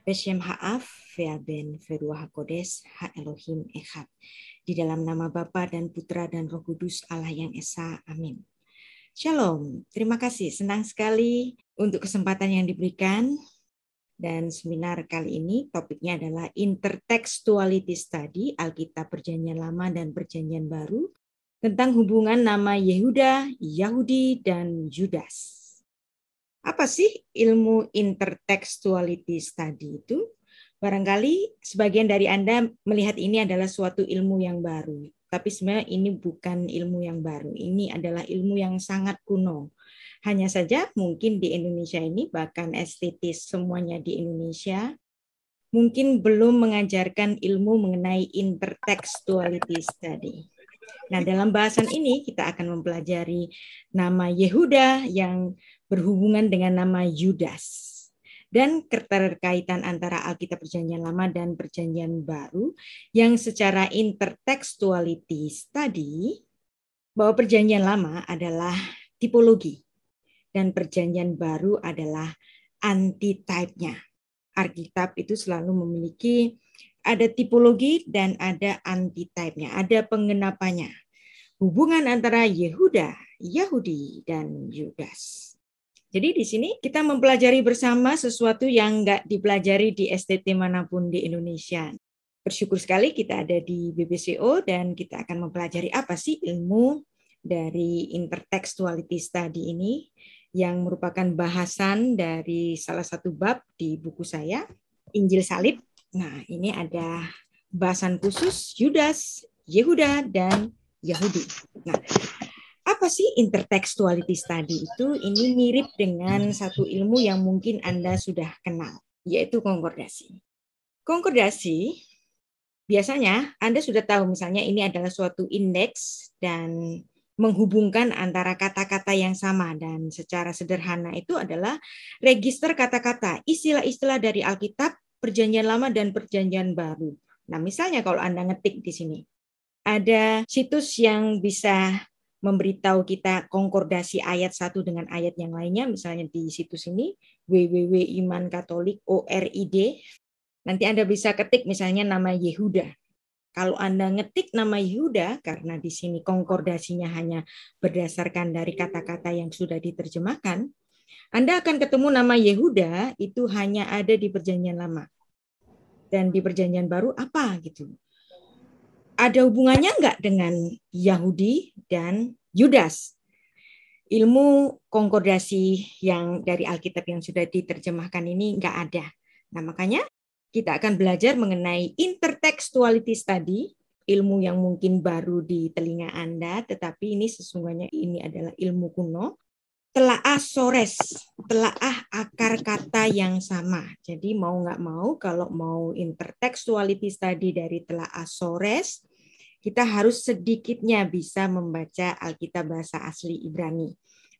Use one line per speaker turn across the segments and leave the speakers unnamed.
Beshem Ha'af, Ve'aben, Ve'ruah HaKodes, Ha-Elohim Echad. Di dalam nama Bapa dan Putra dan Roh Kudus Allah yang Esa. Amin. Shalom, terima kasih. Senang sekali untuk kesempatan yang diberikan. Dan seminar kali ini topiknya adalah Intertextuality Study, Alkitab Perjanjian Lama dan Perjanjian Baru, tentang hubungan nama Yehuda, Yahudi, dan Judas. Apa sih ilmu intertextuality study itu? Barangkali sebagian dari Anda melihat ini adalah suatu ilmu yang baru. Tapi sebenarnya ini bukan ilmu yang baru. Ini adalah ilmu yang sangat kuno. Hanya saja mungkin di Indonesia ini, bahkan estetis semuanya di Indonesia, mungkin belum mengajarkan ilmu mengenai intertextuality study. Nah, dalam bahasan ini kita akan mempelajari nama Yehuda yang berhubungan dengan nama Yudas dan keterkaitan antara Alkitab Perjanjian Lama dan Perjanjian Baru yang secara intertextuality study bahwa Perjanjian Lama adalah tipologi dan Perjanjian Baru adalah antitype-nya. Alkitab itu selalu memiliki ada tipologi dan ada antitype-nya, ada pengenapannya. Hubungan antara Yehuda, Yahudi, dan Yudas. Jadi di sini kita mempelajari bersama sesuatu yang nggak dipelajari di STT manapun di Indonesia. Bersyukur sekali kita ada di BBCO dan kita akan mempelajari apa sih ilmu dari intertextuality study ini yang merupakan bahasan dari salah satu bab di buku saya, Injil Salib. Nah, ini ada bahasan khusus Yudas, Yehuda, dan Yahudi. Nah, apa sih intertextuality study itu? Ini mirip dengan satu ilmu yang mungkin Anda sudah kenal, yaitu konkordasi. Konkordasi, biasanya Anda sudah tahu misalnya ini adalah suatu indeks dan menghubungkan antara kata-kata yang sama, dan secara sederhana itu adalah register kata-kata, istilah-istilah dari Alkitab, Perjanjian Lama dan Perjanjian Baru. Nah, misalnya kalau Anda ngetik di sini, ada situs yang bisa memberitahu kita konkordasi ayat satu dengan ayat yang lainnya, misalnya di situs ini www.imankatolik.org. Nanti Anda bisa ketik misalnya nama Yehuda. Kalau Anda ngetik nama Yehuda, karena di sini konkordasinya hanya berdasarkan dari kata-kata yang sudah diterjemahkan, Anda akan ketemu nama Yehuda itu hanya ada di Perjanjian Lama. Dan di Perjanjian Baru apa gitu. Ada hubungannya enggak dengan Yahudi dan Yudas? Ilmu konkordasi yang dari Alkitab yang sudah diterjemahkan ini enggak ada. Nah, makanya kita akan belajar mengenai intertextuality study, ilmu yang mungkin baru di telinga Anda, tetapi ini sesungguhnya ini adalah ilmu kuno. Telaah sores, telaah akar kata yang sama. Jadi mau nggak mau, kalau mau intertextuality study dari telaah sores, kita harus sedikitnya bisa membaca Alkitab bahasa asli Ibrani.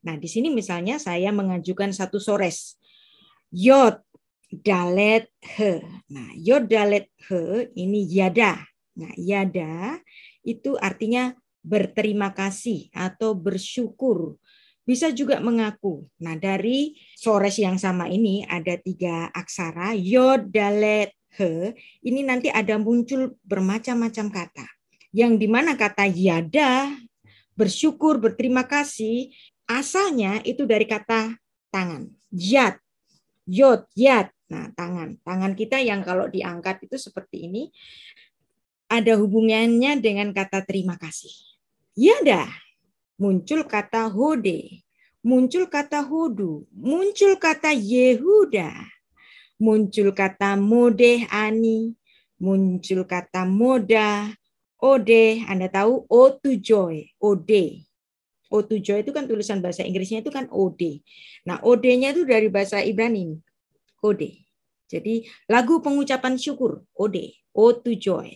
Nah, di sini misalnya saya mengajukan satu sores. Yod, dalet, he. Nah, yod, dalet, he, ini yada. Nah, yada itu artinya berterima kasih atau bersyukur. Bisa juga mengaku. Nah, dari sores yang sama ini ada 3 aksara, yod, dalet, he. Ini nanti ada muncul bermacam-macam kata. Yang dimana kata yada, bersyukur, berterima kasih, asalnya itu dari kata tangan. Yad, yod, yad. Nah, tangan. Tangan kita yang kalau diangkat itu seperti ini, ada hubungannya dengan kata terima kasih. Yada, muncul kata hode, muncul kata hodu, muncul kata Yehuda, muncul kata modeh ani, muncul kata moda, ode. Anda tahu o to joy, ode. O to joy itu kan tulisan bahasa Inggrisnya itu kan ode. Nah, ode-nya itu dari bahasa Ibrani, ode. Jadi lagu pengucapan syukur, ode, o to joy.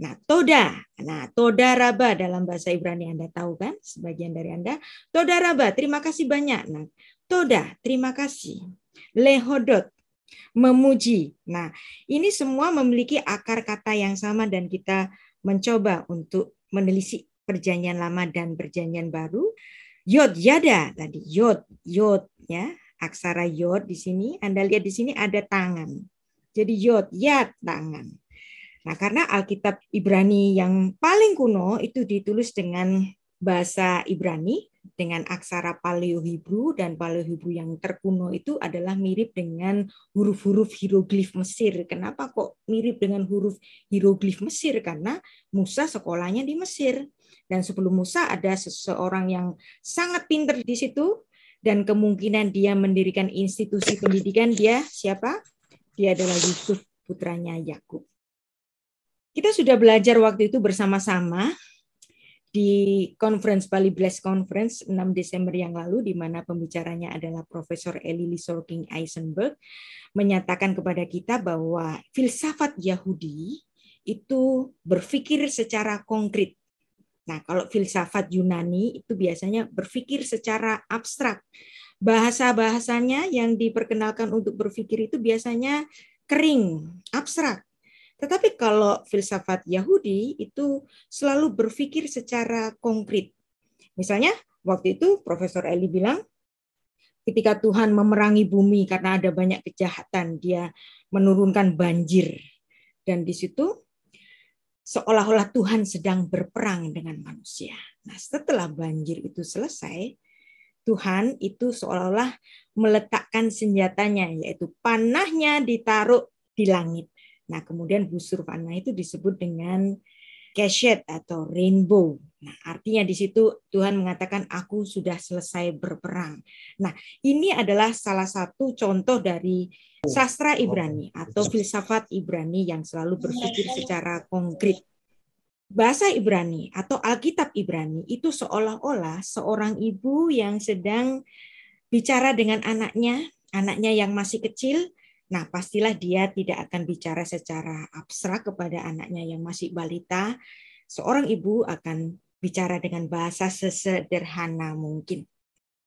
Nah, toda. Nah, toda raba dalam bahasa Ibrani Anda tahu kan? Sebagian dari Anda. Toda raba, terima kasih banyak. Nah, toda, terima kasih. Lehodot, memuji. Nah, ini semua memiliki akar kata yang sama dan kita mencoba untuk menelisik Perjanjian Lama dan Perjanjian Baru. Yod, yada tadi. Yod, yod ya. Aksara yod di sini, Anda lihat di sini ada tangan. jadi yod, yad, tangan. Nah, karena Alkitab Ibrani yang paling kuno itu ditulis dengan bahasa Ibrani, dengan aksara Paleo-Hibru, dan Paleo-Hibru yang terkuno itu adalah mirip dengan huruf-huruf hieroglif Mesir. Kenapa kok mirip dengan huruf hieroglif Mesir? Karena Musa sekolahnya di Mesir. Dan sebelum Musa ada seseorang yang sangat pintar di situ, dan kemungkinan dia mendirikan institusi pendidikan. Dia siapa? Dia adalah Yusuf, putranya Yakub. Kita sudah belajar waktu itu bersama-sama di Conference Bali Bless Conference 6 Desember yang lalu, di mana pembicaranya adalah Profesor Eli Sorking Eisenberg, menyatakan kepada kita bahwa filsafat Yahudi itu berpikir secara konkret. Nah, kalau filsafat Yunani itu biasanya berpikir secara abstrak. Bahasa-bahasanya yang diperkenalkan untuk berpikir itu biasanya kering, abstrak. Tetapi kalau filsafat Yahudi itu selalu berpikir secara konkret. Misalnya waktu itu Profesor Eli bilang, ketika Tuhan memerangi bumi karena ada banyak kejahatan, dia menurunkan banjir. Dan di situ seolah-olah Tuhan sedang berperang dengan manusia. Nah, setelah banjir itu selesai, Tuhan itu seolah-olah meletakkan senjatanya, yaitu panahnya ditaruh di langit. Nah, kemudian busur panah itu disebut dengan keshet atau rainbow. Nah, artinya di situ Tuhan mengatakan, aku sudah selesai berperang. Nah, ini adalah salah satu contoh dari sastra Ibrani atau filsafat Ibrani yang selalu berpikir secara konkret. Bahasa Ibrani atau Alkitab Ibrani itu seolah-olah seorang ibu yang sedang bicara dengan anaknya yang masih kecil. Nah, pastilah dia tidak akan bicara secara abstrak kepada anaknya yang masih balita. Seorang ibu akan bicara dengan bahasa sesederhana mungkin.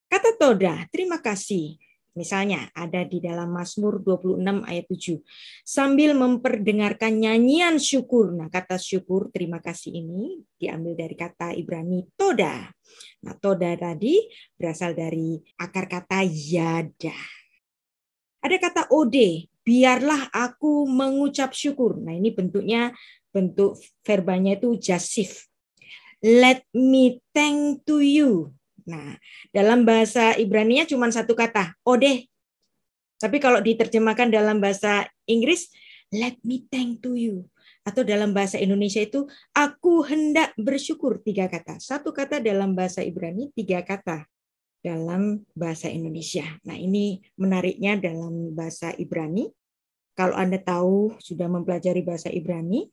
Kata toda, terima kasih. Misalnya ada di dalam Mazmur 26 ayat 7. Sambil memperdengarkan nyanyian syukur. Nah, kata syukur, terima kasih ini diambil dari kata Ibrani toda. Nah, toda tadi berasal dari akar kata yada. Ada kata ode, biarlah aku mengucap syukur. Nah, ini bentuk verbanya itu jasif. Let me thank to you. Nah, dalam bahasa Ibrani-nya cuma satu kata, ode. Tapi kalau diterjemahkan dalam bahasa Inggris, let me thank to you. Atau dalam bahasa Indonesia itu, aku hendak bersyukur, 3 kata. Satu kata dalam bahasa Ibrani, 3 kata dalam bahasa Indonesia. Nah, ini menariknya dalam bahasa Ibrani. Kalau Anda tahu, sudah mempelajari bahasa Ibrani,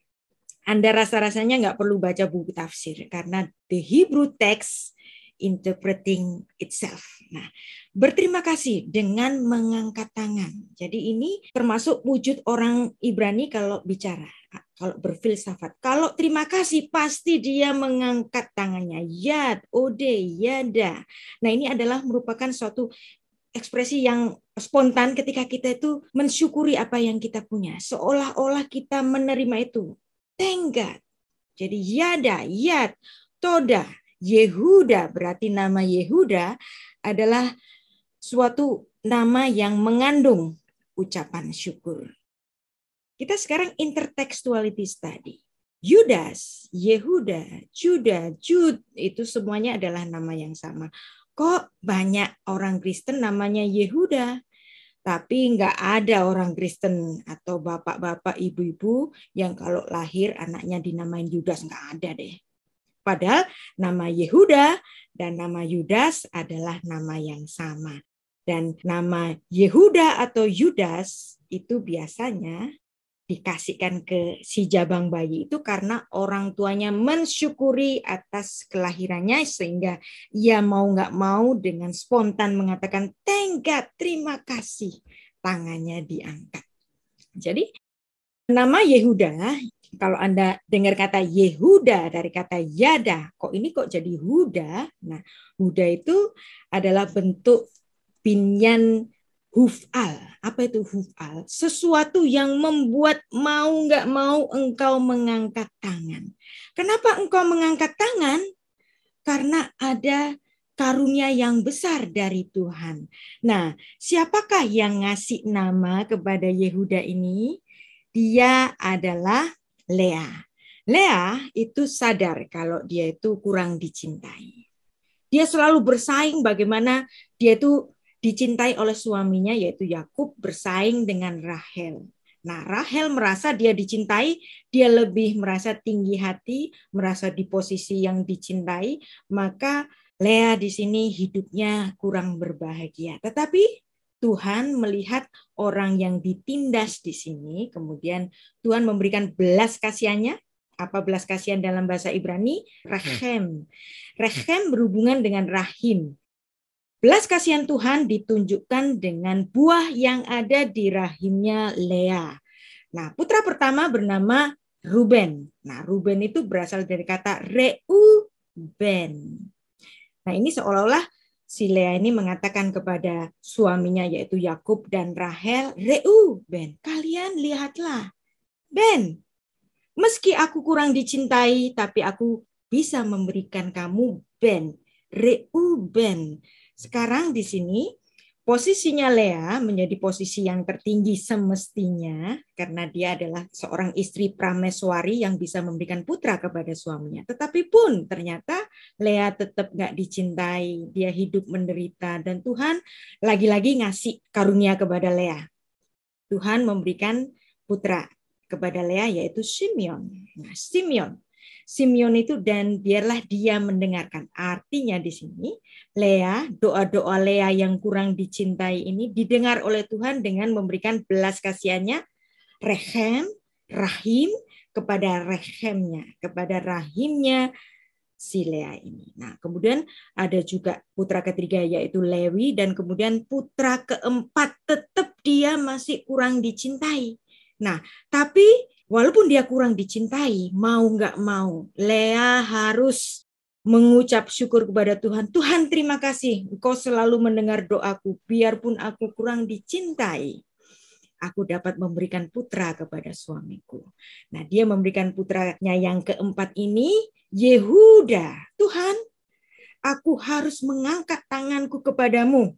Anda rasa-rasanya nggak perlu baca buku tafsir, karena the Hebrew text interpreting itself. Nah, berterima kasih dengan mengangkat tangan. Jadi ini termasuk wujud orang Ibrani kalau bicara, kalau berfilsafat. Kalau terima kasih pasti dia mengangkat tangannya. Yad, ode, yada. Nah, ini adalah merupakan suatu ekspresi yang spontan ketika kita itu mensyukuri apa yang kita punya. Seolah-olah kita menerima itu. Thank God. Jadi yada, yad, toda, Yehuda, berarti nama Yehuda adalah suatu nama yang mengandung ucapan syukur. Kita sekarang intertekstualitas tadi. Yudas, Yehuda, Juda, Jud, itu semuanya adalah nama yang sama. Kok banyak orang Kristen namanya Yehuda? Tapi nggak ada orang Kristen atau bapak-bapak, ibu-ibu yang kalau lahir anaknya dinamain Yudas, nggak ada deh. Padahal nama Yehuda dan nama Yudas adalah nama yang sama. Dan nama Yehuda atau Yudas itu biasanya dikasihkan ke si jabang bayi itu karena orang tuanya mensyukuri atas kelahirannya, sehingga ia mau nggak mau dengan spontan mengatakan thank God, terima kasih, tangannya diangkat. Jadi nama Yehuda, kalau Anda dengar kata Yehuda dari kata Yada, kok ini kok jadi Huda? Nah, Huda itu adalah bentuk binyan huf'al. Apa itu huf'al? Sesuatu yang membuat mau nggak mau engkau mengangkat tangan. Kenapa engkau mengangkat tangan? Karena ada karunia yang besar dari Tuhan. Nah, siapakah yang ngasih nama kepada Yehuda ini? Dia adalah Lea. Lea itu sadar kalau dia itu kurang dicintai. Dia selalu bersaing bagaimana dia itu dicintai oleh suaminya, yaitu Yakub, bersaing dengan Rahel. Nah, Rahel merasa dia dicintai, dia lebih merasa tinggi hati, merasa di posisi yang dicintai, maka Lea di sini hidupnya kurang berbahagia. Tetapi Tuhan melihat orang yang ditindas di sini, kemudian Tuhan memberikan belas kasihannya. Apa belas kasihan dalam bahasa Ibrani? Rechem. Rechem berhubungan dengan rahim. Belas kasihan Tuhan ditunjukkan dengan buah yang ada di rahimnya Lea. Nah, putra pertama bernama Ruben. Nah, Ruben itu berasal dari kata Reuben. Nah, ini seolah-olah si Lea ini mengatakan kepada suaminya yaitu Yakub dan Rahel, Reuben, kalian lihatlah, Ben, meski aku kurang dicintai, tapi aku bisa memberikan kamu Ben, Reuben. Sekarang di sini posisinya Lea menjadi posisi yang tertinggi semestinya karena dia adalah seorang istri prameswari yang bisa memberikan putra kepada suaminya. Tetapi pun ternyata Lea tetap nggak dicintai, dia hidup menderita dan Tuhan lagi-lagi ngasih karunia kepada Lea. Tuhan memberikan putra kepada Lea yaitu Simeon. Nah, Simeon itu dan biarlah dia mendengarkan. Artinya di sini Lea, doa-doa Lea yang kurang dicintai ini didengar oleh Tuhan dengan memberikan belas kasihannya, Rechem, rahim kepada Rechemnya, kepada rahimnya si Lea ini. Nah, kemudian ada juga putra ketiga yaitu Lewi dan kemudian putra keempat tetap dia masih kurang dicintai. Nah, tapi walaupun dia kurang dicintai, mau nggak mau, Lea harus mengucap syukur kepada Tuhan. Tuhan, terima kasih, Engkau selalu mendengar doaku, biarpun aku kurang dicintai. Aku dapat memberikan putra kepada suamiku. Nah, dia memberikan putranya yang keempat ini, Yehuda. Tuhan, aku harus mengangkat tanganku kepadamu.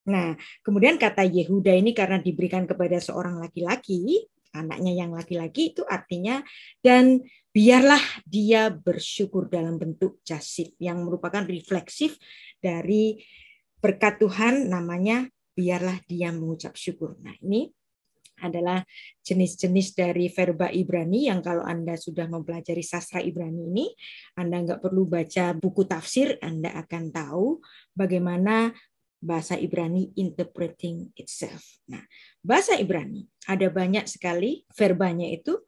Nah, kemudian kata Yehuda ini karena diberikan kepada seorang laki-laki, anaknya yang laki-laki itu artinya, dan biarlah dia bersyukur dalam bentuk jasib, yang merupakan refleksif dari berkat Tuhan, namanya biarlah dia mengucap syukur. Nah, ini adalah jenis-jenis dari verba Ibrani yang kalau Anda sudah mempelajari sastra Ibrani ini, Anda nggak perlu baca buku tafsir, Anda akan tahu bagaimana bahasa Ibrani interpreting itself. Nah, bahasa Ibrani ada banyak sekali verbanya itu,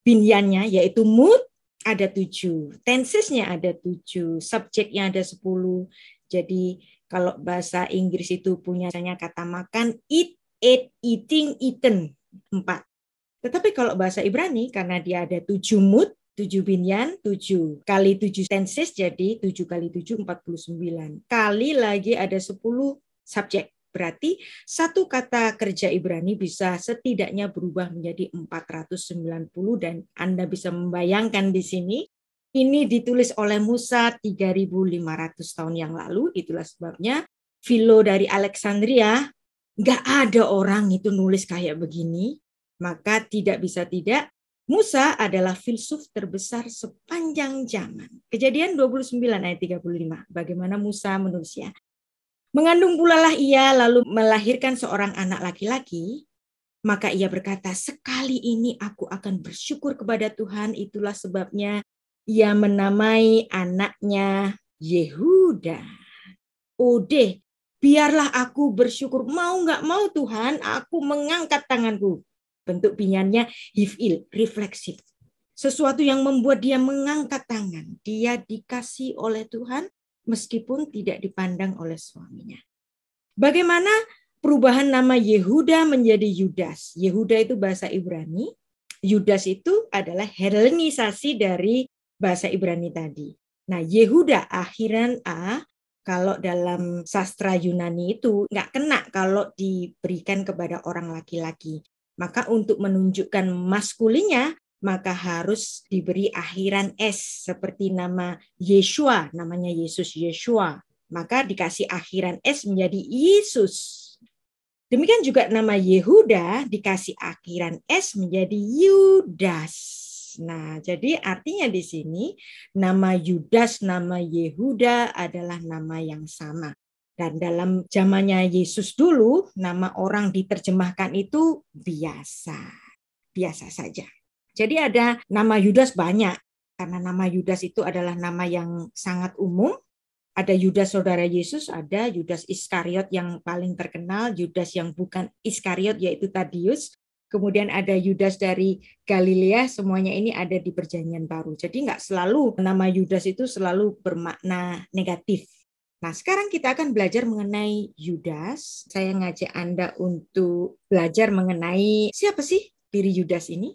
binyannya yaitu mood ada 7, tensesnya ada 7, subjeknya ada 10. Jadi kalau bahasa Inggris itu punya kata makan, eat, ate, eating, eaten, 4. Tetapi kalau bahasa Ibrani karena dia ada 7 mood, 7 binyan, 7 kali 7 tenses, jadi 7 kali 7, 49. Kali lagi ada 10 subjek. Berarti satu kata kerja Ibrani bisa setidaknya berubah menjadi 490 dan Anda bisa membayangkan di sini ini ditulis oleh Musa 3.500 tahun yang lalu. Itulah sebabnya Philo dari Alexandria, nggak ada orang itu nulis kayak begini. Maka tidak bisa tidak, Musa adalah filsuf terbesar sepanjang zaman. Kejadian 29 ayat 35. Bagaimana Musa menulisnya? Mengandung pula lah ia lalu melahirkan seorang anak laki-laki. Maka ia berkata, sekali ini aku akan bersyukur kepada Tuhan. Itulah sebabnya ia menamai anaknya Yehuda. Ode, biarlah aku bersyukur. Mau nggak mau Tuhan, aku mengangkat tanganku. Bentuk binyannya hifil, refleksif. Sesuatu yang membuat dia mengangkat tangan. Dia dikasih oleh Tuhan meskipun tidak dipandang oleh suaminya. Bagaimana perubahan nama Yehuda menjadi Yudas? Yehuda itu bahasa Ibrani. Yudas itu adalah helenisasi dari bahasa Ibrani tadi. Nah, Yehuda akhiran A, kalau dalam sastra Yunani itu nggak kena kalau diberikan kepada orang laki-laki. Maka untuk menunjukkan maskulinnya, maka harus diberi akhiran S seperti nama Yeshua, namanya Yesus Yeshua. maka dikasih akhiran S menjadi Yesus. Demikian juga nama Yehuda dikasih akhiran S menjadi Yudas. Nah, jadi artinya di sini nama Yudas, nama Yehuda adalah nama yang sama. Dan dalam zamannya Yesus dulu, nama orang diterjemahkan itu biasa. Biasa saja. Jadi ada nama Yudas banyak. Karena nama Yudas itu adalah nama yang sangat umum. Ada Yudas saudara Yesus, ada Yudas Iskariot yang paling terkenal, Yudas yang bukan Iskariot yaitu Tadius, kemudian ada Yudas dari Galilea, semuanya ini ada di Perjanjian Baru. Jadi nggak selalu nama Yudas itu selalu bermakna negatif. Nah, sekarang kita akan belajar mengenai Yudas. Saya ngajak Anda untuk belajar mengenai siapa sih diri Yudas ini?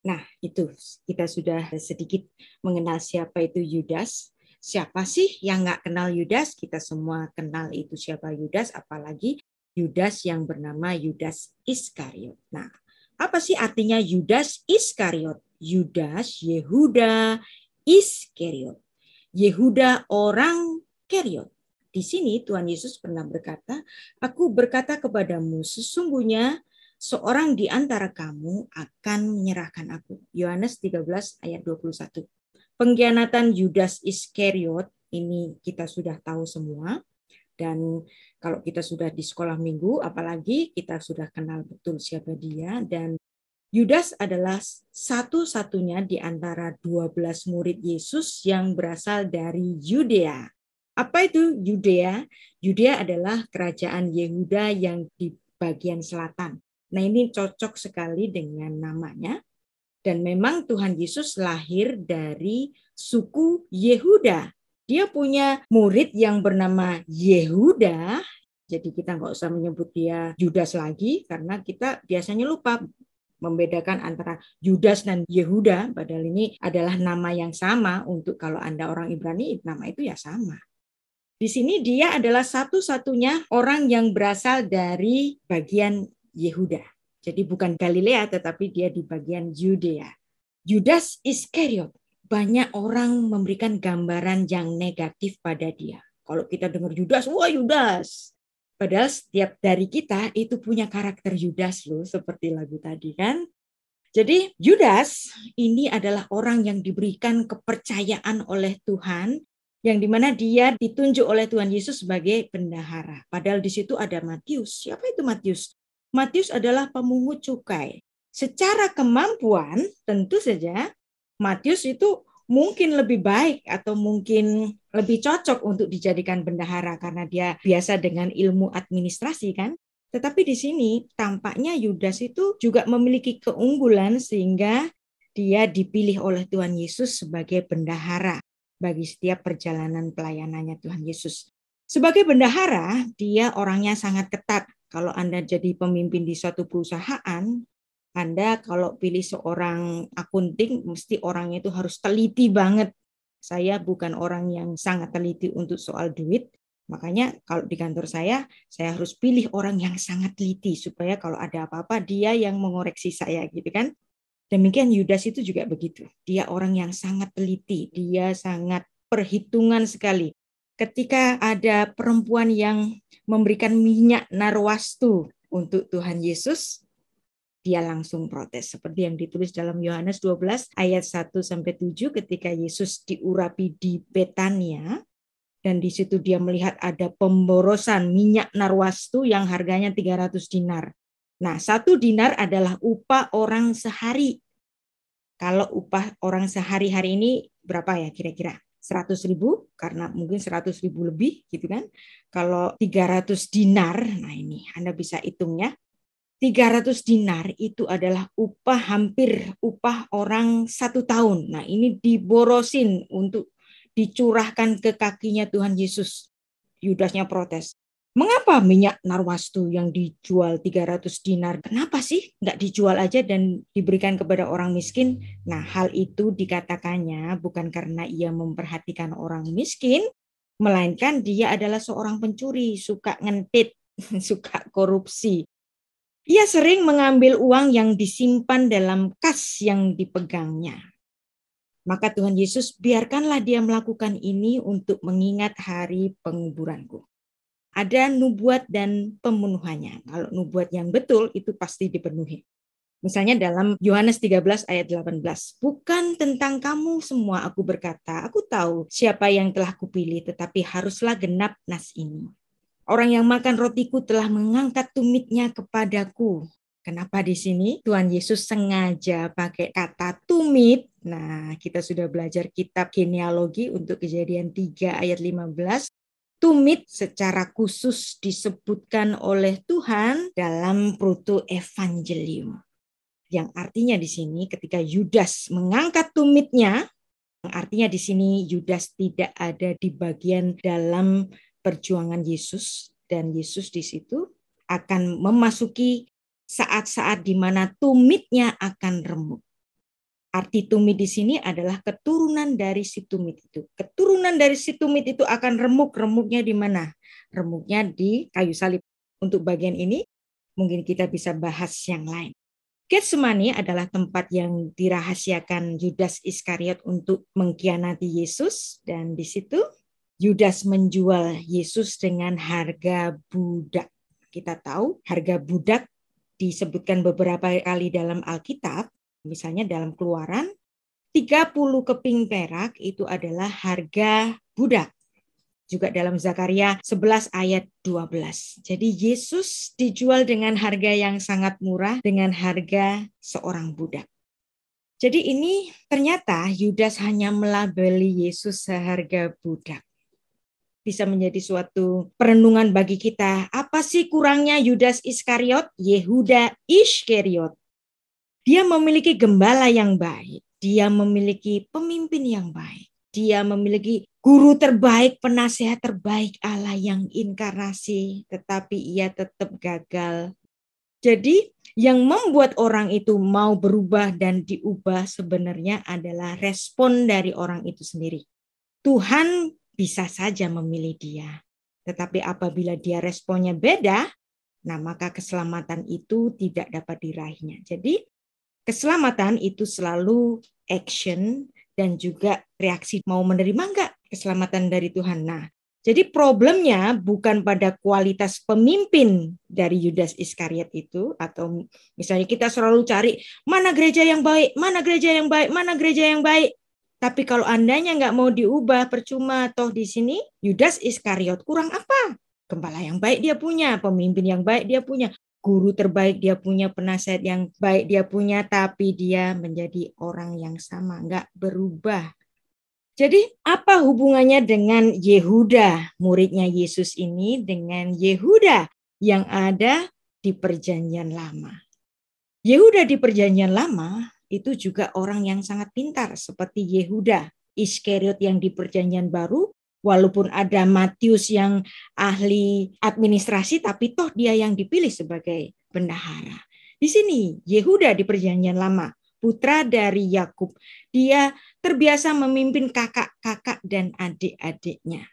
Nah, itu kita sudah sedikit mengenal siapa itu Yudas. Siapa sih yang nggak kenal Yudas? Kita semua kenal itu siapa Yudas, apalagi Yudas yang bernama Yudas Iskariot. Nah, apa sih artinya Yudas Iskariot? Yudas, Yehuda, Iskariot. Yehuda orang Keriot. Di sini Tuhan Yesus pernah berkata, aku berkata kepadamu, sesungguhnya seorang di antara kamu akan menyerahkan aku. Yohanes 13 ayat 21. Pengkhianatan Yudas Iskariot ini kita sudah tahu semua. Dan kalau kita sudah di sekolah minggu, apalagi kita sudah kenal betul siapa dia. Dan Yudas adalah satu-satunya di antara 12 murid Yesus yang berasal dari Yudea. Apa itu Yudea? Yudea adalah kerajaan Yehuda yang di bagian selatan. Nah, ini cocok sekali dengan namanya. Dan memang Tuhan Yesus lahir dari suku Yehuda. Dia punya murid yang bernama Yehuda. Jadi kita nggak usah menyebut dia Yudas lagi, karena kita biasanya lupa membedakan antara Yudas dan Yehuda, padahal ini adalah nama yang sama. Untuk kalau Anda orang Ibrani, nama itu ya sama. Di sini dia adalah satu-satunya orang yang berasal dari bagian Yehuda. Jadi bukan Galilea, tetapi dia di bagian Yudea. Yudas Iskariot. Banyak orang memberikan gambaran yang negatif pada dia. Kalau kita dengar Yudas, wah Yudas. Padahal setiap dari kita itu punya karakter Yudas loh, seperti lagu tadi kan. Jadi Yudas ini adalah orang yang diberikan kepercayaan oleh Tuhan, yang dimana dia ditunjuk oleh Tuhan Yesus sebagai bendahara. Padahal di situ ada Matius. Siapa itu Matius? Matius adalah pemungut cukai. Secara kemampuan tentu saja Matius itu mungkin lebih baik atau mungkin lebih cocok untuk dijadikan bendahara karena dia biasa dengan ilmu administrasi kan. Tetapi di sini tampaknya Yudas itu juga memiliki keunggulan sehingga dia dipilih oleh Tuhan Yesus sebagai bendahara bagi setiap perjalanan pelayanannya Tuhan Yesus. Sebagai bendahara, dia orangnya sangat ketat. Kalau Anda jadi pemimpin di suatu perusahaan, Anda kalau pilih seorang akunting, mesti orangnya itu harus teliti banget. Saya bukan orang yang sangat teliti untuk soal duit, makanya kalau di kantor saya harus pilih orang yang sangat teliti, supaya kalau ada apa-apa, dia yang mengoreksi saya, gitu kan. Demikian Yudas itu juga begitu. Dia orang yang sangat teliti, dia sangat perhitungan sekali. Ketika ada perempuan yang memberikan minyak narwastu untuk Tuhan Yesus, dia langsung protes. Seperti yang ditulis dalam Yohanes 12 ayat 1-7 ketika Yesus diurapi di Betania. Dan di situ dia melihat ada pemborosan minyak narwastu yang harganya 300 dinar. Nah, 1 dinar adalah upah orang sehari. Kalau upah orang sehari hari ini berapa ya kira-kira? 100.000, karena mungkin 100.000 lebih gitu kan. Kalau 300 dinar, nah ini Anda bisa hitungnya. 300 dinar itu adalah hampir upah orang 1 tahun. Nah, ini diborosin untuk dicurahkan ke kakinya Tuhan Yesus. Yudasnya protes. Mengapa minyak narwastu yang dijual 300 dinar? Kenapa sih nggak dijual aja dan diberikan kepada orang miskin? Nah, hal itu dikatakannya bukan karena ia memperhatikan orang miskin, melainkan dia adalah seorang pencuri, suka ngentit, suka korupsi. Ia sering mengambil uang yang disimpan dalam kas yang dipegangnya. Maka Tuhan Yesus, biarkanlah dia melakukan ini untuk mengingat hari penguburanku. Ada nubuat dan pemenuhannya. Kalau nubuat yang betul itu pasti dipenuhi. Misalnya dalam Yohanes 13 ayat 18. Bukan tentang kamu semua aku berkata, aku tahu siapa yang telah kupilih, tetapi haruslah genap nas ini. Orang yang makan rotiku telah mengangkat tumitnya kepadaku. Kenapa di sini Tuhan Yesus sengaja pakai kata tumit? Nah, kita sudah belajar kitab genealogi untuk Kejadian 3 ayat 15. Tumit secara khusus disebutkan oleh Tuhan dalam proto-evangelium. Yang artinya di sini ketika Yudas mengangkat tumitnya, artinya di sini Yudas tidak ada di bagian dalam perjuangan Yesus, dan Yesus di situ akan memasuki saat-saat di mana tumitnya akan remuk. Arti tumit di sini adalah keturunan dari si tumit itu. Keturunan dari si tumit itu akan remuk. Remuknya di mana? Remuknya di kayu salib. Untuk bagian ini mungkin kita bisa bahas yang lain. Getsemani adalah tempat yang dirahasiakan Yudas Iskariot untuk mengkhianati Yesus, dan di situ Yudas menjual Yesus dengan harga budak. Kita tahu harga budak disebutkan beberapa kali dalam Alkitab. Misalnya dalam Keluaran, 30 keping perak itu adalah harga budak. Juga dalam Zakaria 11 ayat 12. Jadi Yesus dijual dengan harga yang sangat murah, dengan harga seorang budak. Jadi ini ternyata Yudas hanya melabeli Yesus seharga budak. Bisa menjadi suatu perenungan bagi kita. Apa sih kurangnya Yudas Iskariot? Yehuda Iskariot. Dia memiliki gembala yang baik. Dia memiliki pemimpin yang baik. Dia memiliki guru terbaik, penasehat terbaik Allah yang inkarnasi. Tetapi ia tetap gagal. Jadi yang membuat orang itu mau berubah dan diubah sebenarnya adalah respon dari orang itu sendiri. Tuhan bisa saja memilih dia. Tetapi apabila dia responnya beda, nah maka keselamatan itu tidak dapat diraihnya. Jadi keselamatan itu selalu action dan juga reaksi, mau menerima enggak keselamatan dari Tuhan. Nah, jadi problemnya bukan pada kualitas pemimpin dari Yudas Iskariot itu, atau misalnya kita selalu cari mana gereja yang baik, mana gereja yang baik, mana gereja yang baik. Tapi kalau andanya enggak mau diubah, percuma. Toh di sini Yudas Iskariot kurang apa? Gembala yang baik dia punya, pemimpin yang baik dia punya, guru terbaik dia punya, penasehat yang baik dia punya, tapi dia menjadi orang yang sama, enggak berubah. Jadi apa hubungannya dengan Yehuda, muridnya Yesus ini, dengan Yehuda yang ada di Perjanjian Lama? Yehuda di Perjanjian Lama itu juga orang yang sangat pintar, seperti Yehuda Iskariot yang di Perjanjian Baru. Walaupun ada Matius yang ahli administrasi, tapi toh dia yang dipilih sebagai bendahara. Di sini Yehuda di Perjanjian Lama, putra dari Yakub, dia terbiasa memimpin kakak-kakak dan adik-adiknya.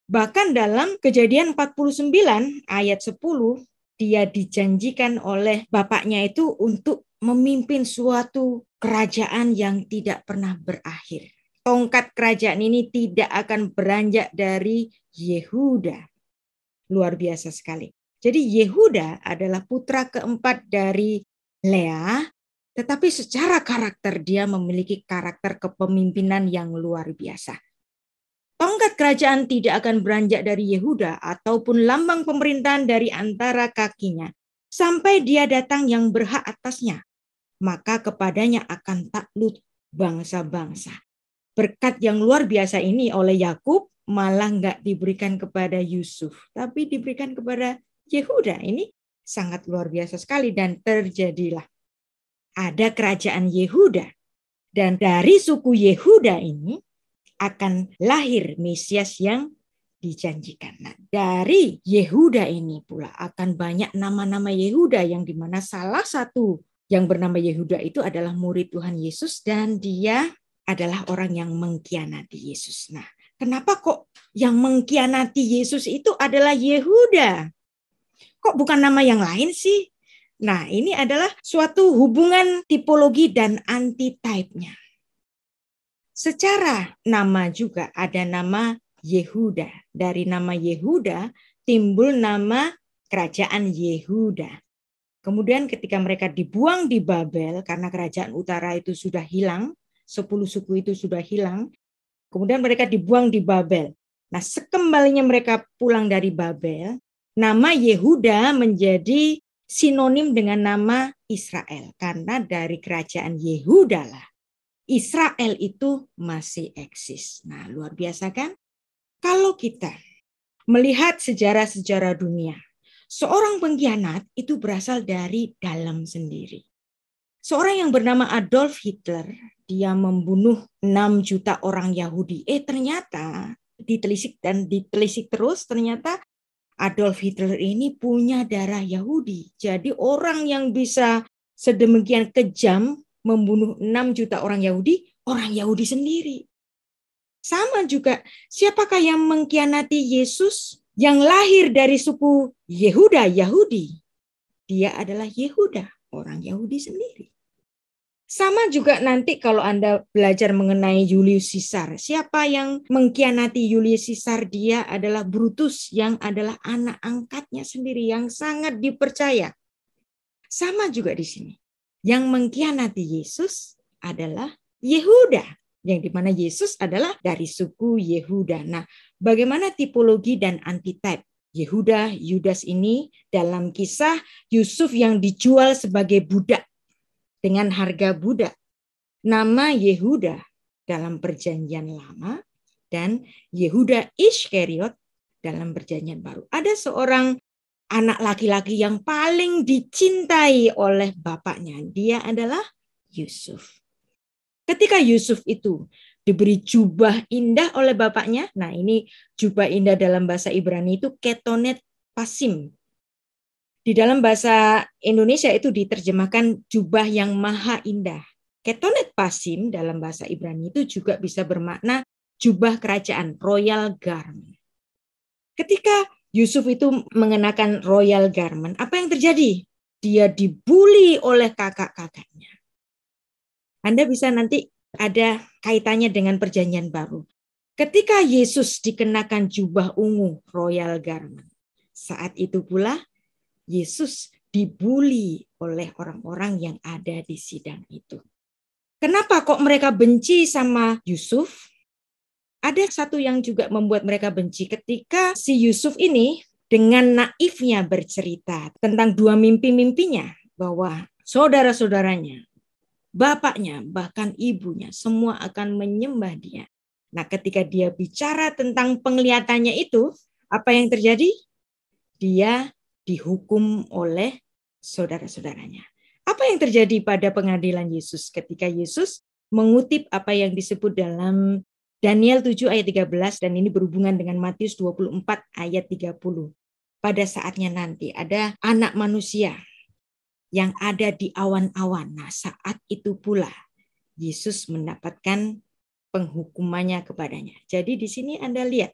Bahkan dalam Kejadian 49 ayat 10, dia dijanjikan oleh bapaknya itu untuk memimpin suatu kerajaan yang tidak pernah berakhir. Tongkat kerajaan ini tidak akan beranjak dari Yehuda. Luar biasa sekali. Jadi Yehuda adalah putra keempat dari Lea, tetapi secara karakter dia memiliki karakter kepemimpinan yang luar biasa. Tongkat kerajaan tidak akan beranjak dari Yehuda ataupun lambang pemerintahan dari antara kakinya sampai dia datang yang berhak atasnya. Maka kepadanya akan takluk bangsa-bangsa. Berkat yang luar biasa ini oleh Yakub malah nggak diberikan kepada Yusuf, tapi diberikan kepada Yehuda. Ini sangat luar biasa sekali, dan terjadilah ada kerajaan Yehuda, dan dari suku Yehuda ini akan lahir Mesias yang dijanjikan. Nah, dari Yehuda ini pula akan banyak nama-nama Yehuda, yang dimana salah satu yang bernama Yehuda itu adalah murid Tuhan Yesus, dan dia adalah orang yang mengkhianati Yesus. Nah, kenapa kok yang mengkhianati Yesus itu adalah Yehuda? Kok bukan nama yang lain sih? Nah, ini adalah suatu hubungan tipologi dan antitype-nya. Secara nama juga ada nama Yehuda. Dari nama Yehuda timbul nama kerajaan Yehuda. Kemudian ketika mereka dibuang di Babel, karena kerajaan utara itu sudah hilang, 10 suku itu sudah hilang. Kemudian mereka dibuang di Babel. Nah, sekembalinya mereka pulang dari Babel, nama Yehuda menjadi sinonim dengan nama Israel. Karena dari kerajaan Yehuda lah Israel itu masih eksis. Nah, luar biasa kan? Kalau kita melihat sejarah-sejarah dunia, seorang pengkhianat itu berasal dari dalam sendiri. Seorang yang bernama Adolf Hitler, dia membunuh 6 juta orang Yahudi. Ternyata ditelisik terus, ternyata Adolf Hitler ini punya darah Yahudi. Jadi orang yang bisa sedemikian kejam membunuh 6 juta orang Yahudi sendiri. Sama juga, siapakah yang mengkhianati Yesus? Yang lahir dari suku Yehuda, Yahudi. Dia adalah Yehuda, orang Yahudi sendiri. Sama juga nanti kalau Anda belajar mengenai Julius Caesar. Siapa yang mengkhianati Julius Caesar? Dia adalah Brutus yang adalah anak angkatnya sendiri yang sangat dipercaya. Sama juga di sini. Yang mengkhianati Yesus adalah Yehuda. Yang dimana Yesus adalah dari suku Yehuda. Nah, bagaimana tipologi dan antitype? Yehuda, Yudas ini dalam kisah Yusuf yang dijual sebagai budak dengan harga budak. Nama Yehuda dalam perjanjian lama dan Yehuda Iskariot dalam perjanjian baru. Ada seorang anak laki-laki yang paling dicintai oleh bapaknya. Dia adalah Yusuf. Ketika Yusuf itu diberi jubah indah oleh bapaknya, nah ini jubah indah dalam bahasa Ibrani itu ketonet pasim. Di dalam bahasa Indonesia itu diterjemahkan jubah yang maha indah. Ketonet pasim dalam bahasa Ibrani itu juga bisa bermakna jubah kerajaan, royal garment. Ketika Yusuf itu mengenakan royal garment, apa yang terjadi? Dia dibully oleh kakak-kakaknya. Anda bisa nanti ada kaitannya dengan perjanjian baru. Ketika Yesus dikenakan jubah ungu, royal garment, saat itu pula Yesus dibully oleh orang-orang yang ada di sidang itu. Kenapa kok mereka benci sama Yusuf? Ada satu yang juga membuat mereka benci ketika si Yusuf ini dengan naifnya bercerita tentang dua mimpi-mimpinya bahwa saudara-saudaranya, bapaknya, bahkan ibunya semua akan menyembah dia. Nah, ketika dia bicara tentang penglihatannya itu, apa yang terjadi? Dia dihukum oleh saudara-saudaranya. Apa yang terjadi pada pengadilan Yesus ketika Yesus mengutip apa yang disebut dalam Daniel 7 ayat 13 dan ini berhubungan dengan Matius 24 ayat 30. Pada saatnya nanti ada anak manusia yang ada di awan-awan. Nah, saat itu pula Yesus mendapatkan penghukumannya kepadanya. Jadi di sini Anda lihat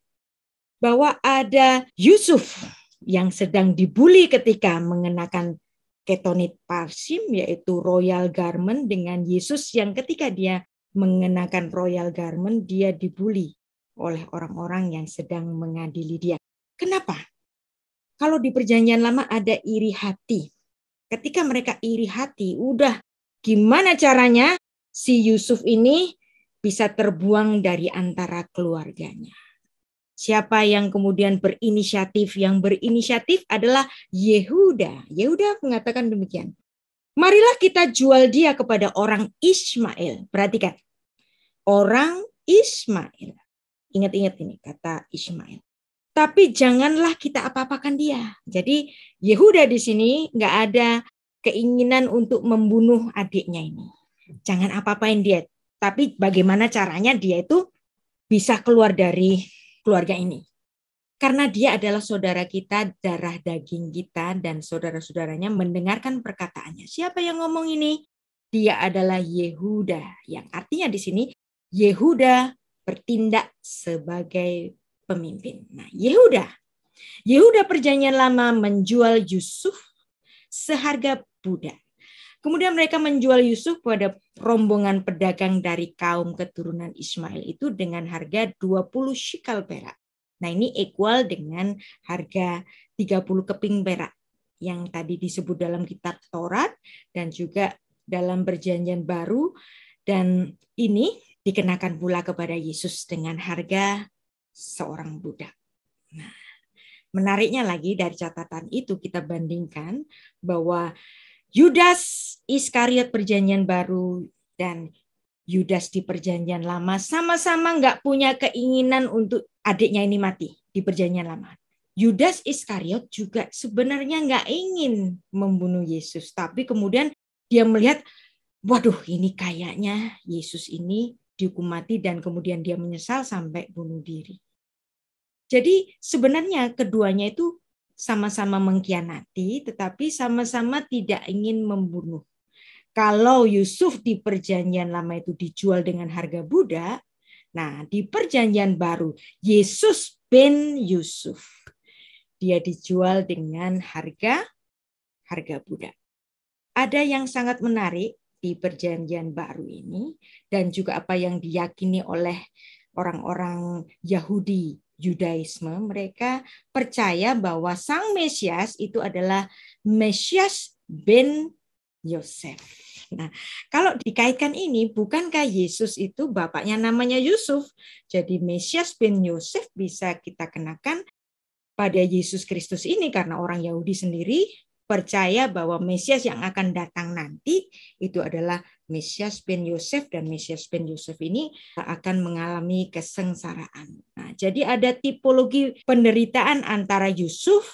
bahwa ada Yusuf yang sedang dibully ketika mengenakan ketonit parsim, yaitu royal garment, dengan Yesus yang ketika dia mengenakan royal garment, dia dibully oleh orang-orang yang sedang mengadili dia. Kenapa? Kalau di perjanjian lama ada iri hati. Ketika mereka iri hati, udah gimana caranya si Yusuf ini bisa terbuang dari antara keluarganya. Siapa yang kemudian berinisiatif? Yang berinisiatif adalah Yehuda. Yehuda mengatakan demikian. Marilah kita jual dia kepada orang Ismail. Perhatikan. Orang Ismail. Ingat-ingat ini kata Ismail. Tapi janganlah kita apa-apakan dia. Jadi Yehuda di sini nggak ada keinginan untuk membunuh adiknya ini. Jangan apa-apain dia. Tapi bagaimana caranya dia itu bisa keluar dari keluarga ini. Karena dia adalah saudara kita, darah daging kita, dan saudara-saudaranya mendengarkan perkataannya. Siapa yang ngomong ini? Dia adalah Yehuda. Yang artinya di sini Yehuda bertindak sebagai pemimpin. Nah, Yehuda perjanjian lama menjual Yusuf seharga budak. Kemudian mereka menjual Yusuf pada rombongan pedagang dari kaum keturunan Ismail itu dengan harga 20 shikal perak. Nah, ini equal dengan harga 30 keping perak yang tadi disebut dalam kitab Taurat dan juga dalam perjanjian baru, dan ini dikenakan pula kepada Yesus dengan harga seorang budak. Nah, menariknya lagi dari catatan itu kita bandingkan bahwa Yudas Iskariot perjanjian baru dan Yudas di perjanjian lama sama-sama nggak punya keinginan untuk adiknya ini mati di perjanjian lama. Yudas Iskariot juga sebenarnya nggak ingin membunuh Yesus, tapi kemudian dia melihat, waduh ini kayaknya Yesus ini dihukum mati dan kemudian dia menyesal sampai bunuh diri. Jadi sebenarnya keduanya itu sama-sama mengkhianati, tetapi sama-sama tidak ingin membunuh. Kalau Yusuf di perjanjian lama itu dijual dengan harga budak, nah di perjanjian baru Yesus bin Yusuf dia dijual dengan harga budak. Ada yang sangat menarik di perjanjian baru ini dan juga apa yang diyakini oleh orang-orang Yahudi Yudaisme, mereka percaya bahwa Sang Mesias itu adalah Mesias bin Yosef. Nah, kalau dikaitkan ini, bukankah Yesus itu bapaknya namanya Yusuf? Jadi Mesias bin Yosef bisa kita kenakan pada Yesus Kristus ini karena orang Yahudi sendiri percaya bahwa Mesias yang akan datang nanti itu adalah Mesias bin Yosef, dan Mesias bin Yosef ini akan mengalami kesengsaraan. Nah, jadi ada tipologi penderitaan antara Yusuf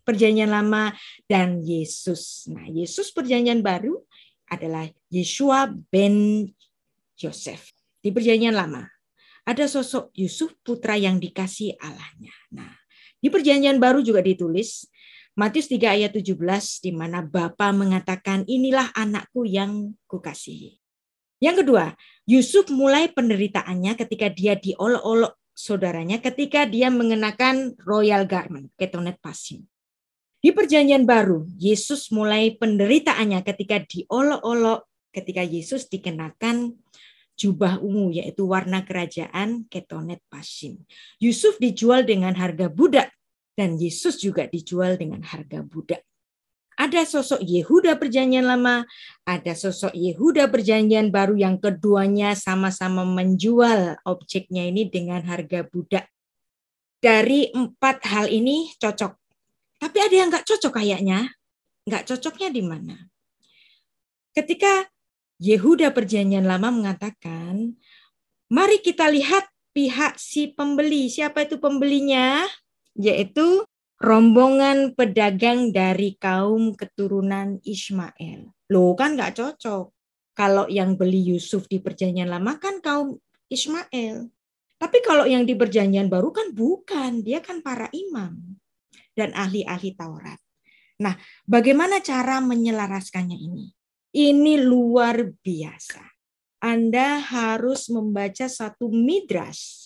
perjanjian lama dan Yesus. Nah, Yesus perjanjian baru adalah Yeshua bin Yosef. Di perjanjian lama ada sosok Yusuf putra yang dikasihi Allahnya. Nah, di perjanjian baru juga ditulis Matius 3 ayat 17 di mana Bapa mengatakan inilah anakku yang kukasihi. Yang kedua, Yusuf mulai penderitaannya ketika dia diolok-olok saudaranya ketika dia mengenakan royal garment, ketonet pasim. Di perjanjian baru, Yesus mulai penderitaannya ketika diolok-olok, ketika Yesus dikenakan jubah ungu, yaitu warna kerajaan, ketonet pasim. Yusuf dijual dengan harga budak, dan Yesus juga dijual dengan harga budak. Ada sosok Yehuda perjanjian lama, ada sosok Yehuda perjanjian baru yang keduanya sama-sama menjual objeknya ini dengan harga budak. Dari 4 hal ini cocok. Tapi ada yang nggak cocok kayaknya. Nggak cocoknya di mana? Ketika Yehuda perjanjian lama mengatakan, mari kita lihat pihak si pembeli. Siapa itu pembelinya? Yaitu rombongan pedagang dari kaum keturunan Ismail. Loh kan nggak cocok. Kalau yang beli Yusuf di perjanjian lama kan kaum Ismail. Tapi kalau yang di perjanjian baru kan bukan. Dia kan para imam dan ahli-ahli Taurat. Nah, bagaimana cara menyelaraskannya ini? Ini luar biasa. Anda harus membaca satu midras.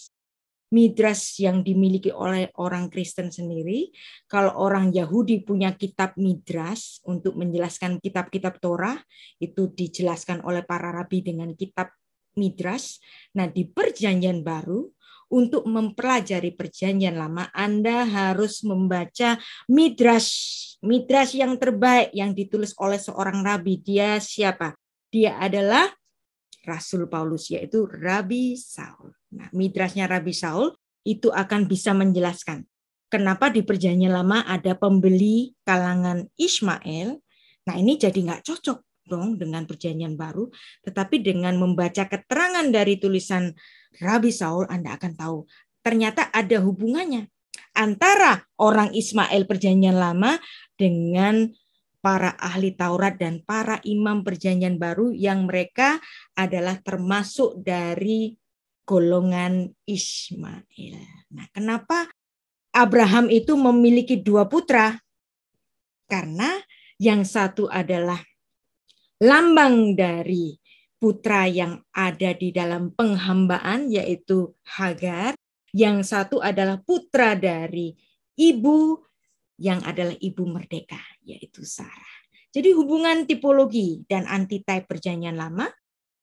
Midras yang dimiliki oleh orang Kristen sendiri. Kalau orang Yahudi punya kitab midras untuk menjelaskan kitab-kitab Torah, itu dijelaskan oleh para rabi dengan kitab midras. Nah, di perjanjian baru, untuk mempelajari perjanjian lama, Anda harus membaca midras. Midras yang terbaik yang ditulis oleh seorang rabi. Dia siapa? Dia adalah Rasul Paulus, yaitu Rabi Saul. Nah, midrasnya Rabi Saul itu akan bisa menjelaskan kenapa di perjanjian lama ada pembeli kalangan Ismail. Nah, ini jadi nggak cocok dong dengan perjanjian baru. Tetapi dengan membaca keterangan dari tulisan Rabi Saul, Anda akan tahu ternyata ada hubungannya antara orang Ismail perjanjian lama dengan para ahli Taurat dan para imam perjanjian baru yang mereka adalah termasuk dari golongan Ismail. Nah, kenapa Abraham itu memiliki 2 putra? Karena yang satu adalah lambang dari putra yang ada di dalam penghambaan, yaitu Hagar. Yang satu adalah putra dari ibu yang adalah ibu merdeka, yaitu Sarah. Jadi hubungan tipologi dan antitype perjanjian lama,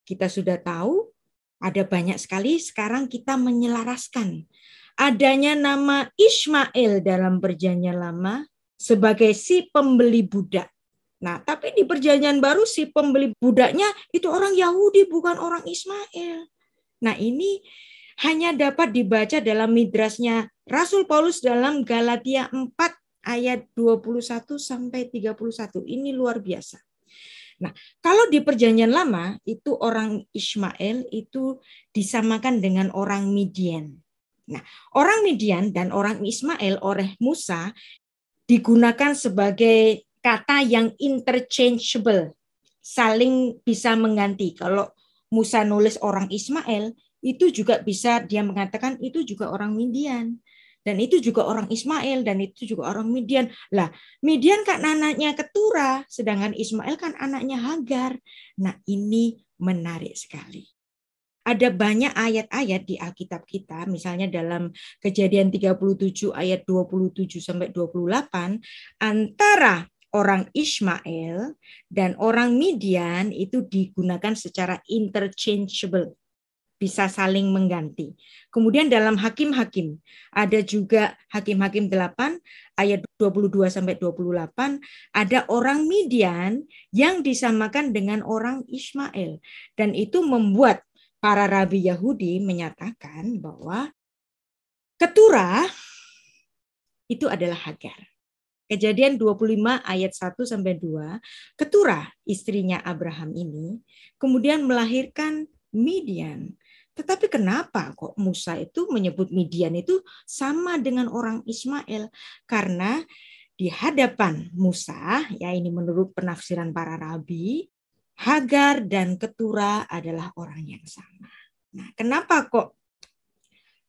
kita sudah tahu ada banyak sekali. Sekarang kita menyelaraskan adanya nama Ismail dalam perjanjian lama sebagai si pembeli budak. Nah, tapi di perjanjian baru si pembeli budaknya itu orang Yahudi, bukan orang Ismail. Nah, ini hanya dapat dibaca dalam midrasnya Rasul Paulus dalam Galatia 4 ayat 21 sampai 31. Ini luar biasa. Nah, kalau di perjanjian lama itu orang Ismail itu disamakan dengan orang Midian. Nah, orang Midian dan orang Ismail oleh Musa digunakan sebagai kata yang interchangeable, saling bisa mengganti. Kalau Musa nulis orang Ismail, itu juga bisa dia mengatakan itu juga orang Midian. Dan itu juga orang Ismail, dan itu juga orang Midian. Lah, Midian kan anaknya Ketura, sedangkan Ismail kan anaknya Hagar. Nah, ini menarik sekali. Ada banyak ayat-ayat di Alkitab kita, misalnya dalam Kejadian 37 ayat 27 sampai 28, antara orang Ismail dan orang Midian itu digunakan secara interchangeable, bisa saling mengganti. Kemudian dalam Hakim-Hakim, ada juga Hakim-Hakim 8 ayat 22 sampai 28, ada orang Midian yang disamakan dengan orang Ismail. Dan itu membuat para rabi Yahudi menyatakan bahwa Ketura itu adalah Hagar. Kejadian 25 ayat 1 sampai 2, Ketura istrinya Abraham ini kemudian melahirkan Midian. Tetapi kenapa kok Musa itu menyebut Midian itu sama dengan orang Ismail? Karena di hadapan Musa, ya ini menurut penafsiran para rabi, Hagar dan Ketura adalah orang yang sama. Nah, kenapa kok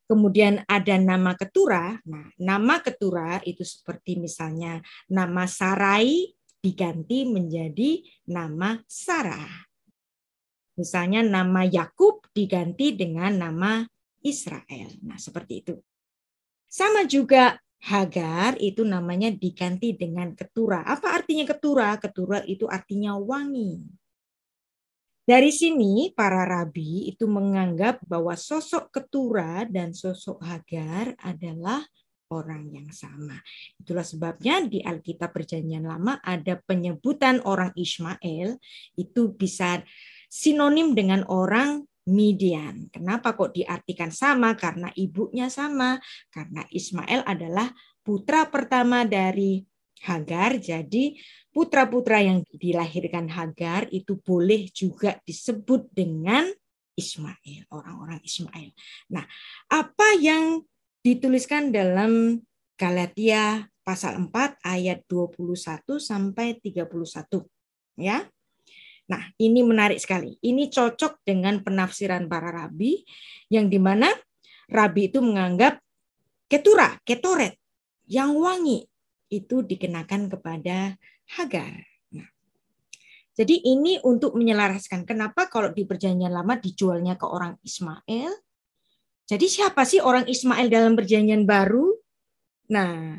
kemudian ada nama Ketura? Nah, nama Ketura itu seperti misalnya nama Sarai diganti menjadi nama Sarah. Misalnya nama Yakub diganti dengan nama Israel. Nah, seperti itu. Sama juga Hagar itu namanya diganti dengan Ketura. Apa artinya Ketura? Ketura itu artinya wangi. Dari sini para rabi itu menganggap bahwa sosok Ketura dan sosok Hagar adalah orang yang sama. Itulah sebabnya di Alkitab Perjanjian Lama ada penyebutan orang Ismail itu bisa sinonim dengan orang Midian. Kenapa kok diartikan sama? Karena ibunya sama. Karena Ismail adalah putra pertama dari Hagar. Jadi putra-putra yang dilahirkan Hagar itu boleh juga disebut dengan Ismail, orang-orang Ismail. Nah, apa yang dituliskan dalam Galatia pasal 4 ayat 21 sampai 31, ya. Nah, ini menarik sekali. Ini cocok dengan penafsiran para rabi yang dimana rabi itu menganggap Ketura, Ketoret yang wangi itu dikenakan kepada Hagar. Nah, jadi ini untuk menyelaraskan kenapa kalau di Perjanjian Lama dijualnya ke orang Ismail. Jadi siapa sih orang Ismail dalam Perjanjian Baru? Nah,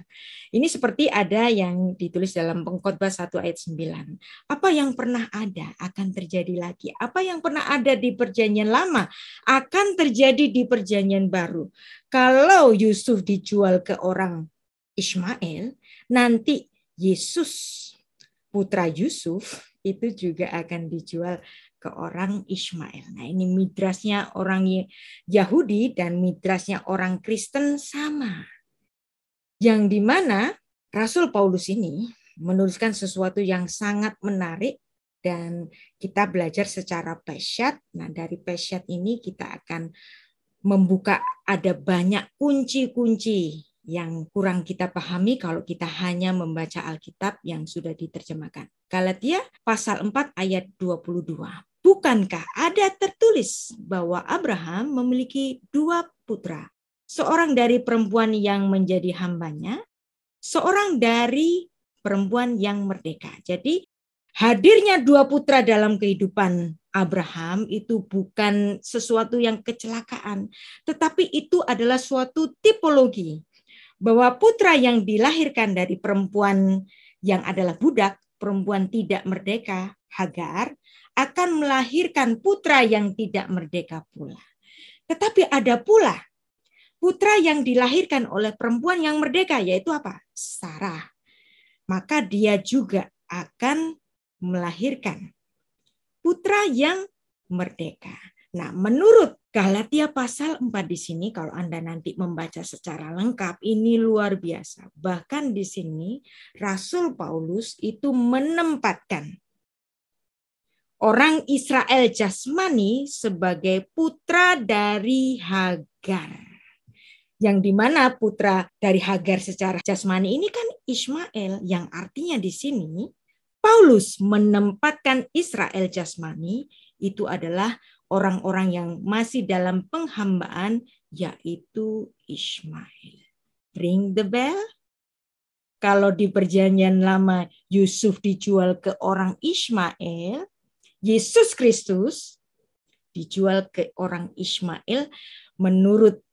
ini seperti ada yang ditulis dalam Pengkhotbah 1 ayat 9. Apa yang pernah ada akan terjadi lagi. Apa yang pernah ada di Perjanjian Lama akan terjadi di Perjanjian Baru. Kalau Yusuf dijual ke orang Ismail, nanti Yesus, putra Yusuf, itu juga akan dijual ke orang Ismail. Nah, ini midrasnya orang Yahudi dan midrasnya orang Kristen sama. Yang dimana Rasul Paulus ini menuliskan sesuatu yang sangat menarik dan kita belajar secara pesyat. Nah, dari pesyat ini kita akan membuka ada banyak kunci-kunci yang kurang kita pahami kalau kita hanya membaca Alkitab yang sudah diterjemahkan. Galatia pasal 4 ayat 22. Bukankah ada tertulis bahwa Abraham memiliki 2 putra? Seorang dari perempuan yang menjadi hambanya, seorang dari perempuan yang merdeka. Jadi hadirnya 2 putra dalam kehidupan Abraham itu bukan sesuatu yang kecelakaan, tetapi itu adalah suatu tipologi bahwa putra yang dilahirkan dari perempuan yang adalah budak, perempuan tidak merdeka, Hagar, akan melahirkan putra yang tidak merdeka pula. Tetapi ada pula putra yang dilahirkan oleh perempuan yang merdeka, yaitu apa? Sarah. Maka dia juga akan melahirkan putra yang merdeka. Nah, menurut Galatia pasal 4 di sini, kalau Anda nanti membaca secara lengkap, ini luar biasa. Bahkan di sini, Rasul Paulus itu menempatkan orang Israel jasmani sebagai putra dari Hagar. Yang dimana putra dari Hagar secara jasmani ini kan Ismail, yang artinya di sini Paulus menempatkan Israel jasmani itu adalah orang-orang yang masih dalam penghambaan, yaitu Ismail. Ring the bell? Kalau di Perjanjian Lama Yusuf dijual ke orang Ismail, Yesus Kristus dijual ke orang Ismail menurut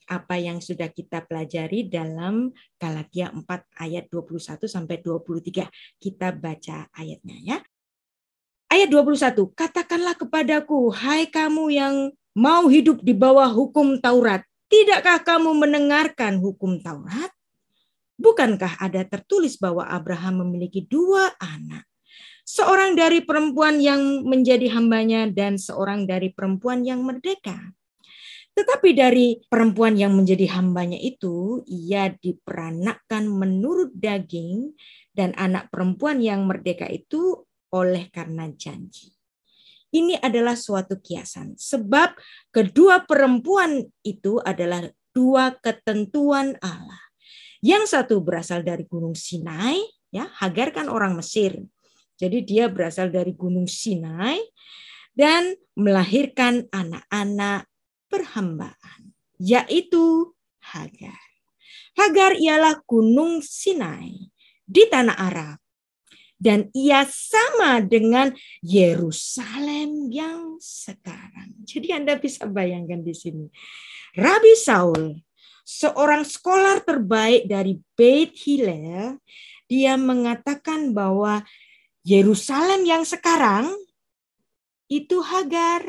apa yang sudah kita pelajari dalam Galatia 4 ayat 21 sampai 23. Kita baca ayatnya ya. Ayat 21, katakanlah kepadaku, hai kamu yang mau hidup di bawah hukum Taurat, tidakkah kamu mendengarkan hukum Taurat? Bukankah ada tertulis bahwa Abraham memiliki 2 anak? Seorang dari perempuan yang menjadi hambanya dan seorang dari perempuan yang merdeka. Tetapi dari perempuan yang menjadi hambanya itu, ia diperanakkan menurut daging, dan anak perempuan yang merdeka itu oleh karena janji. Ini adalah suatu kiasan, sebab kedua perempuan itu adalah 2 ketentuan Allah. Yang satu berasal dari Gunung Sinai, ya, Hagar kan orang Mesir. Jadi dia berasal dari Gunung Sinai dan melahirkan anak-anak perhambaan, yaitu Hagar. Hagar ialah Gunung Sinai di tanah Arab. Dan ia sama dengan Yerusalem yang sekarang. Jadi Anda bisa bayangkan di sini. Rabi Saul, seorang scholar terbaik dari Beit Hillel, dia mengatakan bahwa Yerusalem yang sekarang itu Hagar.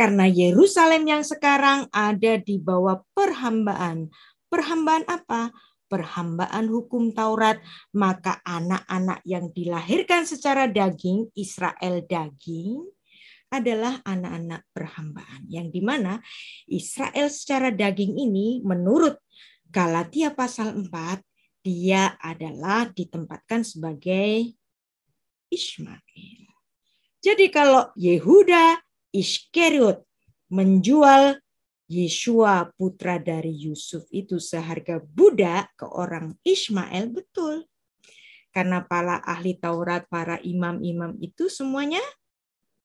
Karena Yerusalem yang sekarang ada di bawah perhambaan. Perhambaan apa? Perhambaan hukum Taurat. Maka anak-anak yang dilahirkan secara daging, Israel daging, adalah anak-anak perhambaan. Yang dimana Israel secara daging ini menurut Galatia pasal 4, dia adalah ditempatkan sebagai Ismail. Jadi kalau Yehuda Iskariot menjual Yeshua putra dari Yusuf itu seharga budak ke orang Ismail, betul. Karena para ahli Taurat, para imam-imam itu semuanya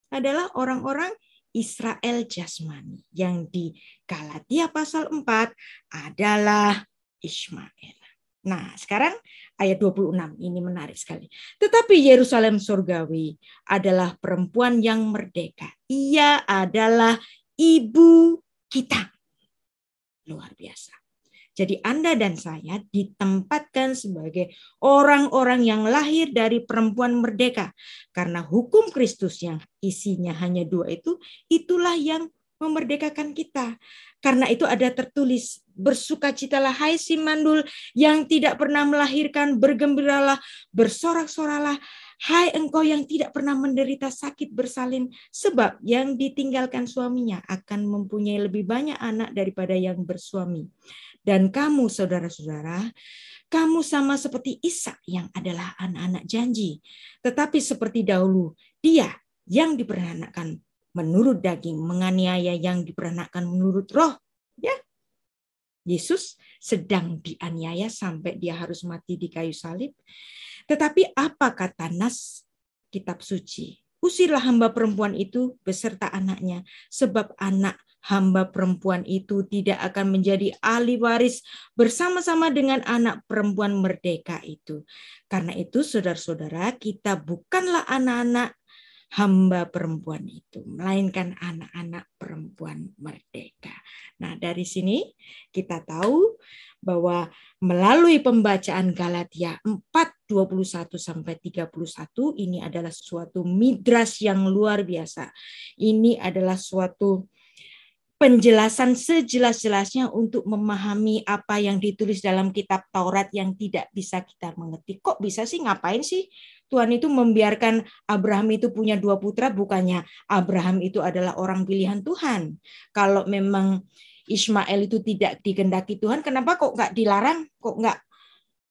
adalah orang-orang Israel jasmani. Yang di Galatia pasal 4 adalah Ismail. Nah, sekarang ayat 26 ini menarik sekali. Tetapi Yerusalem surgawi adalah perempuan yang merdeka. Ia adalah ibu kita. Luar biasa. Jadi Anda dan saya ditempatkan sebagai orang-orang yang lahir dari perempuan merdeka. Karena hukum Kristus yang isinya hanya 2 itu, itulah yang memerdekakan kita. Karena itu ada tertulis, bersukacitalah hai si mandul yang tidak pernah melahirkan, bergembiralah, bersorak-soralah, hai engkau yang tidak pernah menderita sakit bersalin, sebab yang ditinggalkan suaminya akan mempunyai lebih banyak anak daripada yang bersuami. Dan kamu saudara-saudara, kamu sama seperti Ishak yang adalah anak-anak janji. Tetapi seperti dahulu, dia yang diperanakkan menurut daging, menganiaya yang diperanakkan menurut roh. Ya, Yesus sedang dianiaya sampai dia harus mati di kayu salib. Tetapi apa kata nas kitab suci? Usirlah hamba perempuan itu beserta anaknya, sebab anak hamba perempuan itu tidak akan menjadi ahli waris bersama-sama dengan anak perempuan merdeka itu. Karena itu, saudara-saudara, kita bukanlah anak-anak hamba perempuan itu, melainkan anak-anak perempuan merdeka. Nah, dari sini kita tahu bahwa melalui pembacaan Galatia 4:21 sampai 31 ini adalah suatu midras yang luar biasa. Ini adalah suatu penjelasan sejelas-jelasnya untuk memahami apa yang ditulis dalam kitab Taurat yang tidak bisa kita mengerti. Kok bisa sih, ngapain sih Tuhan itu membiarkan Abraham itu punya 2 putra? Bukannya Abraham itu adalah orang pilihan Tuhan. Kalau memang Ismail itu tidak dikehendaki Tuhan, kenapa kok nggak dilarang, kok nggak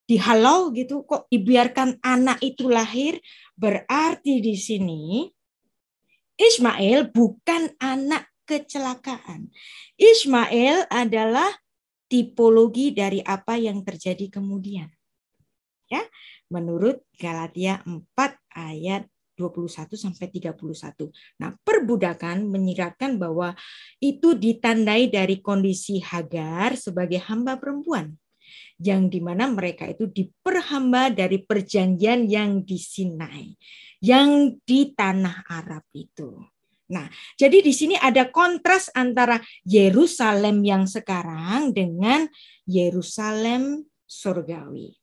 dihalau gitu, kok dibiarkan anak itu lahir? Berarti di sini Ismail bukan anak kecelakaan. Ismail adalah tipologi dari apa yang terjadi kemudian. Ya, menurut Galatia 4 ayat 21 sampai 31. Nah, perbudakan menyiratkan bahwa itu ditandai dari kondisi Hagar sebagai hamba perempuan, yang dimana mereka itu diperhamba dari perjanjian yang di Sinai, yang di tanah Arab itu. Nah, jadi di sini ada kontras antara Yerusalem yang sekarang dengan Yerusalem surgawi.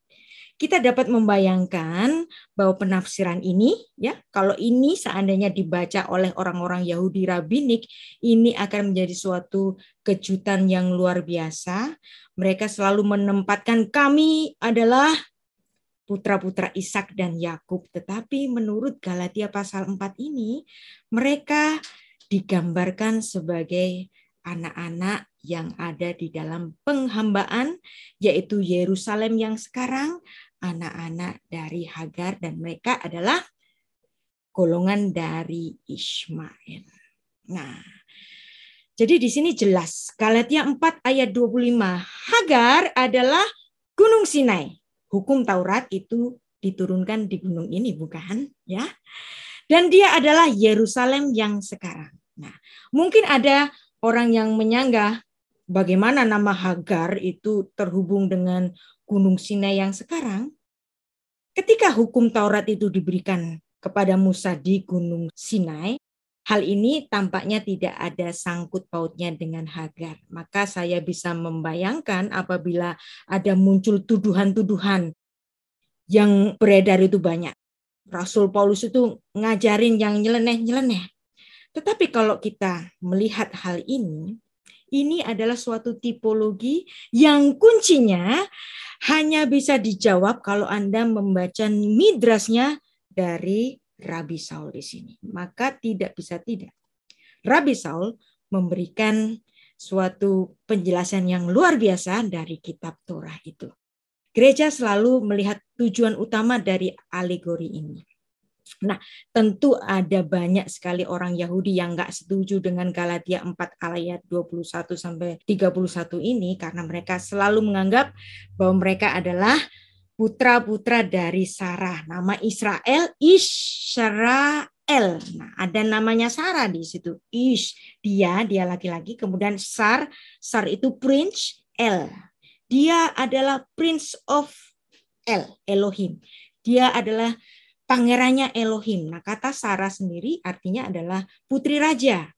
Kita dapat membayangkan bahwa penafsiran ini, ya, kalau ini seandainya dibaca oleh orang-orang Yahudi rabbinik, ini akan menjadi suatu kejutan yang luar biasa. Mereka selalu menempatkan kami adalah putra-putra Ishak dan Yakub, tetapi menurut Galatia pasal 4 ini, mereka digambarkan sebagai anak-anak yang ada di dalam penghambaan, yaitu Yerusalem yang sekarang, anak-anak dari Hagar, dan mereka adalah golongan dari Ishmael. Nah, jadi di sini jelas Galatia 4 ayat 25, Hagar adalah Gunung Sinai. Hukum Taurat itu diturunkan di gunung ini, bukan? Ya. Dan dia adalah Yerusalem yang sekarang. Nah, mungkin ada orang yang menyanggah bagaimana nama Hagar itu terhubung dengan Gunung Sinai yang sekarang. Ketika hukum Taurat itu diberikan kepada Musa di Gunung Sinai, hal ini tampaknya tidak ada sangkut pautnya dengan Hagar. Maka saya bisa membayangkan apabila ada muncul tuduhan-tuduhan yang beredar itu banyak. Rasul Paulus itu ngajarin yang nyeleneh-nyeleneh. Tetapi kalau kita melihat hal ini adalah suatu tipologi yang kuncinya hanya bisa dijawab kalau Anda membaca midrasnya dari Rabi Saul di sini. Maka tidak bisa tidak. Rabi Saul memberikan suatu penjelasan yang luar biasa dari kitab Torah itu. Gereja selalu melihat tujuan utama dari alegori ini. Nah, tentu ada banyak sekali orang Yahudi yang nggak setuju dengan Galatia 4 ayat 21 sampai 31 ini karena mereka selalu menganggap bahwa mereka adalah putra-putra dari Sarah. Nama Israel Israel. Nah, ada namanya Sarah di situ. Dia laki-laki, kemudian Sar itu Prince El. Dia adalah Prince of Elohim. Dia adalah pangerannya Elohim. Nah, kata Sarah sendiri artinya adalah putri raja.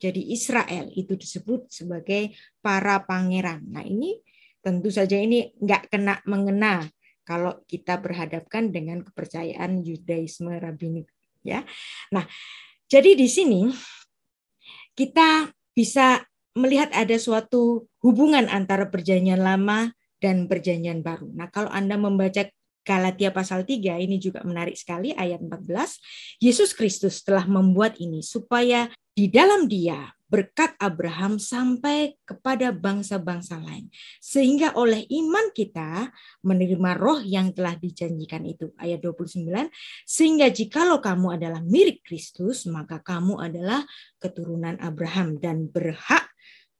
Jadi Israel itu disebut sebagai para pangeran. Nah, ini tentu saja ini nggak kena mengena kalau kita berhadapkan dengan kepercayaan Yudaisme rabbinik, ya. Nah, jadi di sini kita bisa melihat ada suatu hubungan antara perjanjian lama dan perjanjian baru. Nah, kalau Anda membaca Galatia pasal 3, ini juga menarik sekali ayat 14. Yesus Kristus telah membuat ini supaya di dalam Dia berkat Abraham sampai kepada bangsa-bangsa lain. Sehingga oleh iman kita menerima roh yang telah dijanjikan itu. Ayat 29, sehingga jikalau kamu adalah mirip Kristus, maka kamu adalah keturunan Abraham dan berhak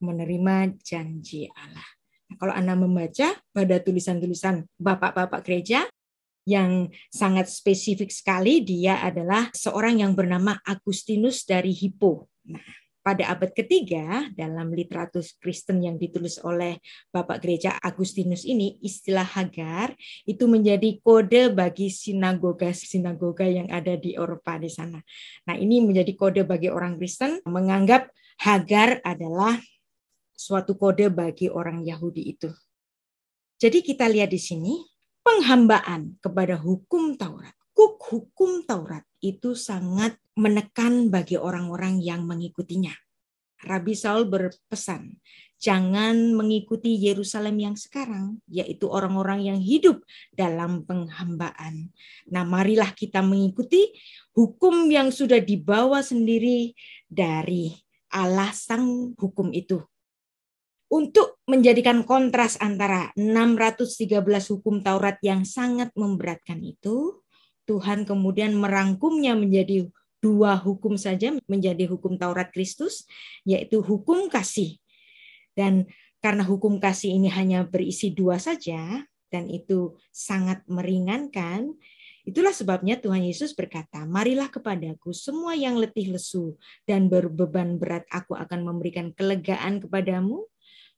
menerima janji Allah. Nah, kalau Anda membaca pada tulisan-tulisan bapak-bapak gereja, yang sangat spesifik sekali, dia adalah seorang yang bernama Agustinus dari Hippo. Nah, pada abad ketiga, dalam literatur Kristen yang ditulis oleh Bapak Gereja Agustinus ini, istilah Hagar itu menjadi kode bagi sinagoga yang ada di Eropa di sana. Nah, ini menjadi kode bagi orang Kristen, menganggap Hagar adalah suatu kode bagi orang Yahudi itu. Jadi kita lihat di sini, penghambaan kepada hukum Taurat. Hukum Taurat itu sangat menekan bagi orang-orang yang mengikutinya. Rabi Saul berpesan, jangan mengikuti Yerusalem yang sekarang, yaitu orang-orang yang hidup dalam penghambaan. Nah, marilah kita mengikuti hukum yang sudah dibawa sendiri dari Allah sang hukum itu. Untuk menjadikan kontras antara 613 hukum Taurat yang sangat memberatkan itu, Tuhan kemudian merangkumnya menjadi 2 hukum saja, menjadi hukum Taurat Kristus, yaitu hukum kasih. Dan karena hukum kasih ini hanya berisi 2 saja, dan itu sangat meringankan, Itulah sebabnya Tuhan Yesus berkata, marilah kepadaku semua yang letih lesu dan berbeban berat, aku akan memberikan kelegaan kepadamu.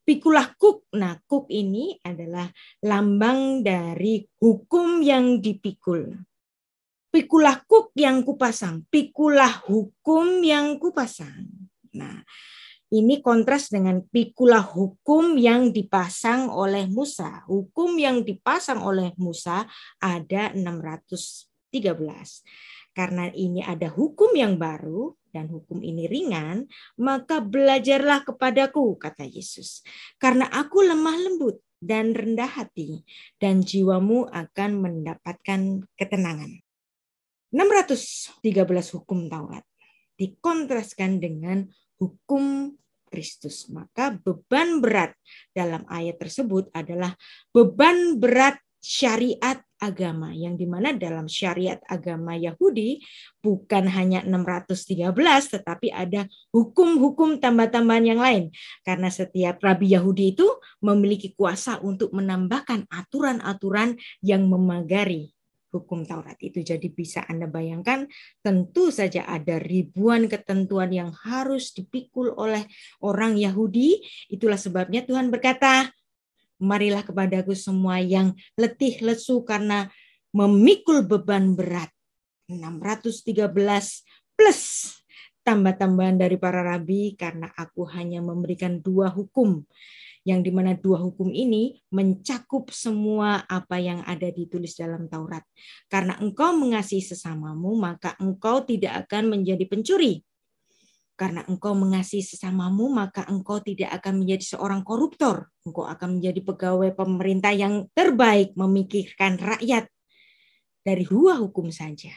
Pikulah kuk. Nah, kuk ini adalah lambang dari hukum yang dipikul. Pikulah kuk yang kupasang, pikulah hukum yang kupasang. Nah, ini kontras dengan pikulah hukum yang dipasang oleh Musa. Hukum yang dipasang oleh Musa ada 613. Karena ini ada hukum yang baru dan hukum ini ringan, maka belajarlah kepadaku, kata Yesus. Karena aku lemah lembut dan rendah hati, dan jiwamu akan mendapatkan ketenangan. 613 hukum Taurat dikontraskan dengan hukum Kristus. Maka beban berat dalam ayat tersebut adalah beban berat syariat agama, yang dimana dalam syariat agama Yahudi bukan hanya 613, tetapi ada hukum-hukum tambah-tambahan yang lain. Karena setiap rabi Yahudi itu memiliki kuasa untuk menambahkan aturan-aturan yang memagari hukum Taurat itu. Jadi bisa Anda bayangkan, tentu saja ada ribuan ketentuan yang harus dipikul oleh orang Yahudi. Itulah sebabnya Tuhan berkata, marilah kepadaku semua yang letih lesu karena memikul beban berat. 613 plus tambah-tambahan dari para rabi, karena aku hanya memberikan 2 hukum, yang dimana 2 hukum ini mencakup semua apa yang ada ditulis dalam Taurat. Karena engkau mengasihi sesamamu, maka engkau tidak akan menjadi pencuri. Karena engkau mengasihi sesamamu, maka engkau tidak akan menjadi seorang koruptor. Engkau akan menjadi pegawai pemerintah yang terbaik, memikirkan rakyat. Dari 2 hukum saja,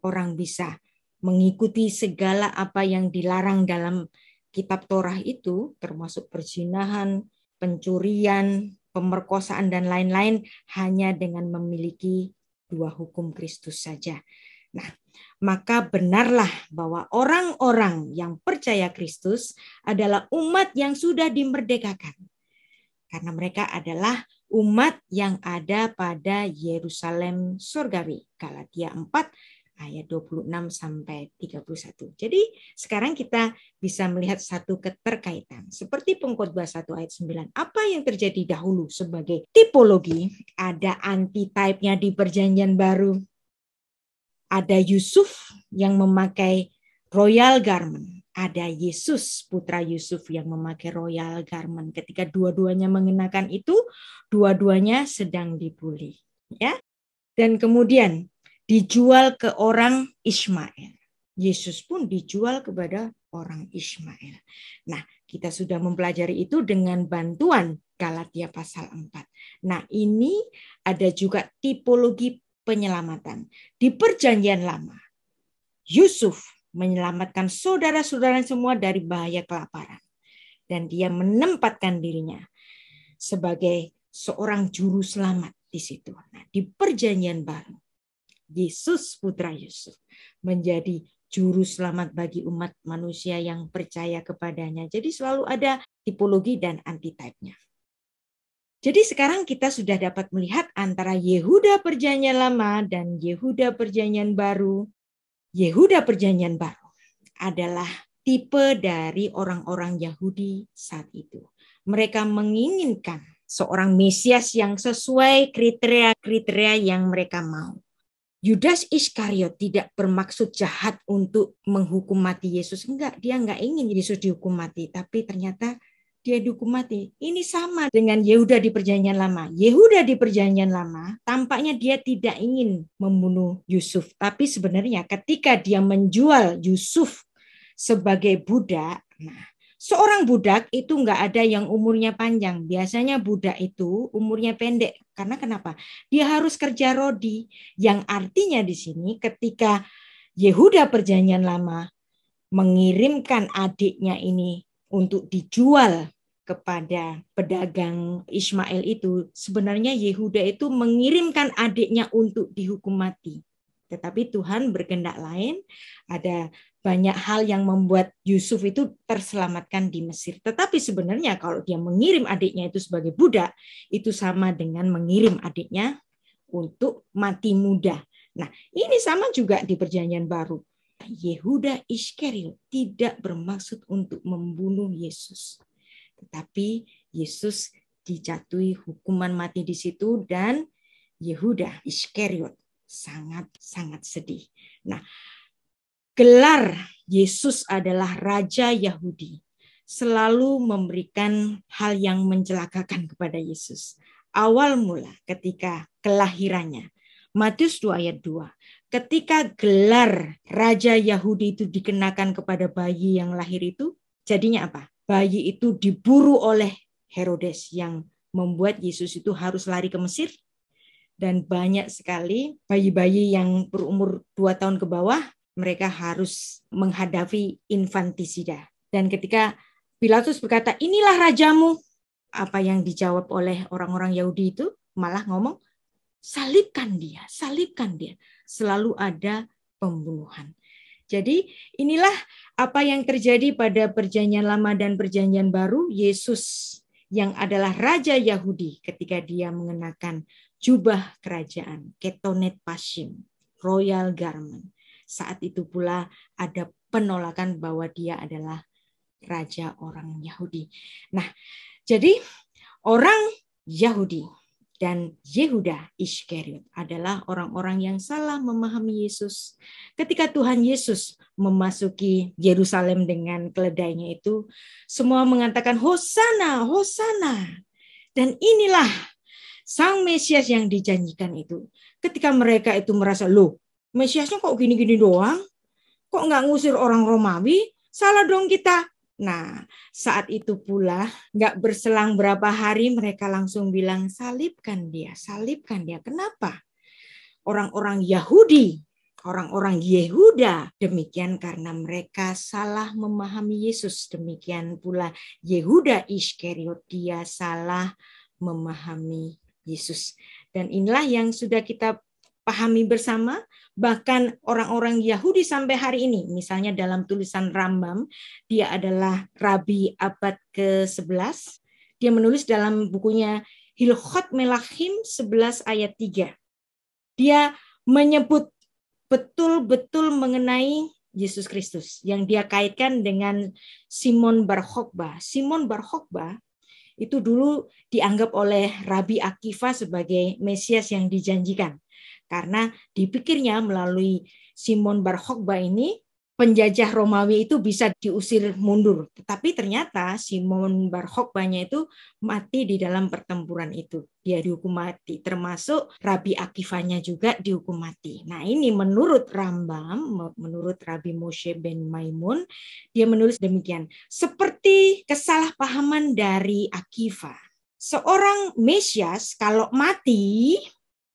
orang bisa mengikuti segala apa yang dilarang dalam kitab Torah itu, termasuk perzinahan, pencurian, pemerkosaan, dan lain-lain, hanya dengan memiliki 2 hukum Kristus saja. Nah, maka benarlah bahwa orang-orang yang percaya Kristus adalah umat yang sudah dimerdekakan. Karena mereka adalah umat yang ada pada Yerusalem surgawi. Galatia 4 ayat 26 sampai 31. Jadi sekarang kita bisa melihat satu keterkaitan. Seperti Pengkhotbah 1 ayat 9. Apa yang terjadi dahulu sebagai tipologi, ada antitype-nya di Perjanjian Baru. Ada Yusuf yang memakai royal garment. Ada Yesus, putra Yusuf, yang memakai royal garment. Ketika dua-duanya mengenakan itu, dua-duanya sedang dibuli. Ya. Dan kemudian dijual ke orang Ismail. Yesus pun dijual kepada orang Ismail. Nah, kita sudah mempelajari itu dengan bantuan Galatia pasal 4. Nah, ini ada juga tipologi penyelamatan. Di Perjanjian Lama, Yusuf menyelamatkan saudara-saudara semua dari bahaya kelaparan. Dan dia menempatkan dirinya sebagai seorang juru selamat di situ. Nah, di Perjanjian Baru, Yesus putra Yusuf menjadi juru selamat bagi umat manusia yang percaya kepadanya. Jadi selalu ada tipologi dan antitype-nya. Jadi sekarang kita sudah dapat melihat antara Yehuda Perjanjian Lama dan Yehuda Perjanjian Baru. Yehuda Perjanjian Baru adalah tipe dari orang-orang Yahudi saat itu. Mereka menginginkan seorang Mesias yang sesuai kriteria yang mereka mau. Yudas Iskariot tidak bermaksud jahat untuk menghukum mati Yesus. Enggak, dia enggak ingin Yesus dihukum mati. Tapi ternyata dia dihukum mati. Ini sama dengan Yehuda di Perjanjian Lama. Yehuda di Perjanjian Lama tampaknya dia tidak ingin membunuh Yusuf. Tapi sebenarnya ketika dia menjual Yusuf sebagai budak, nah, seorang budak itu enggak ada yang umurnya panjang. Biasanya budak itu umurnya pendek. Karena kenapa? Dia harus kerja rodi. Yang artinya di sini ketika Yehuda Perjanjian Lama mengirimkan adiknya ini untuk dijual kepada pedagang Ismail itu, sebenarnya Yehuda itu mengirimkan adiknya untuk dihukum mati. Tetapi Tuhan berkehendak lain, ada banyak hal yang membuat Yusuf itu terselamatkan di Mesir. Tetapi sebenarnya kalau dia mengirim adiknya itu sebagai budak, itu sama dengan mengirim adiknya untuk mati muda Nah, ini sama juga di Perjanjian Baru. Yehuda Iskariot tidak bermaksud untuk membunuh Yesus. Tetapi Yesus dijatuhi hukuman mati di situ dan Yehuda Iskariot sangat sedih. Nah, gelar Yesus adalah Raja Yahudi selalu memberikan hal yang mencelakakan kepada Yesus. Awal mula ketika kelahirannya, Matius 2 ayat 2. Ketika gelar Raja Yahudi itu dikenakan kepada bayi yang lahir itu, jadinya apa? Bayi itu diburu oleh Herodes yang membuat Yesus itu harus lari ke Mesir. Dan banyak sekali bayi-bayi yang berumur 2 tahun ke bawah, mereka harus menghadapi infantisida. Dan ketika Pilatus berkata, inilah rajamu, apa yang dijawab oleh orang-orang Yahudi itu malah ngomong, salibkan dia, salibkan dia. Selalu ada pembunuhan. Jadi inilah apa yang terjadi pada Perjanjian Lama dan Perjanjian Baru. Yesus yang adalah Raja Yahudi ketika dia mengenakan jubah kerajaan, ketonet pashim, royal garment. Saat itu pula ada penolakan bahwa dia adalah raja orang Yahudi. Nah, jadi orang Yahudi dan Yehuda Iskariot adalah orang-orang yang salah memahami Yesus. Ketika Tuhan Yesus memasuki Yerusalem dengan keledainya itu, semua mengatakan Hosana, Hosana. Dan inilah Sang Mesias yang dijanjikan itu. Ketika mereka itu merasa, loh, Mesiasnya kok gini-gini doang? Kok nggak ngusir orang Romawi? Salah dong kita. Nah, saat itu pula nggak berselang berapa hari mereka langsung bilang salibkan dia, salibkan dia. Kenapa? Orang-orang Yahudi, orang-orang Yehuda demikian karena mereka salah memahami Yesus. Demikian pula Yehuda Iskariot, dia salah memahami Yesus. Dan inilah yang sudah kita pahami bersama, bahkan orang-orang Yahudi sampai hari ini, misalnya dalam tulisan Rambam, dia adalah Rabi abad ke-11, dia menulis dalam bukunya Hilchot Melachim 11 ayat 3. Dia menyebut betul-betul mengenai Yesus Kristus yang dia kaitkan dengan Simon Bar Khokhbah. Simon Bar Khokhbah itu dulu dianggap oleh Rabi Akiva sebagai Mesias yang dijanjikan. Karena dipikirnya melalui Simon Bar Khokhbah ini penjajah Romawi itu bisa diusir mundur. Tetapi ternyata Simon Bar Khokhbahnya itu mati di dalam pertempuran itu. Dia dihukum mati. Termasuk Rabi Akivanya juga dihukum mati. Nah ini menurut Rambam, menurut Rabi Moshe ben Maimun, dia menulis demikian. Seperti kesalahpahaman dari Akiva. Seorang Mesias kalau mati,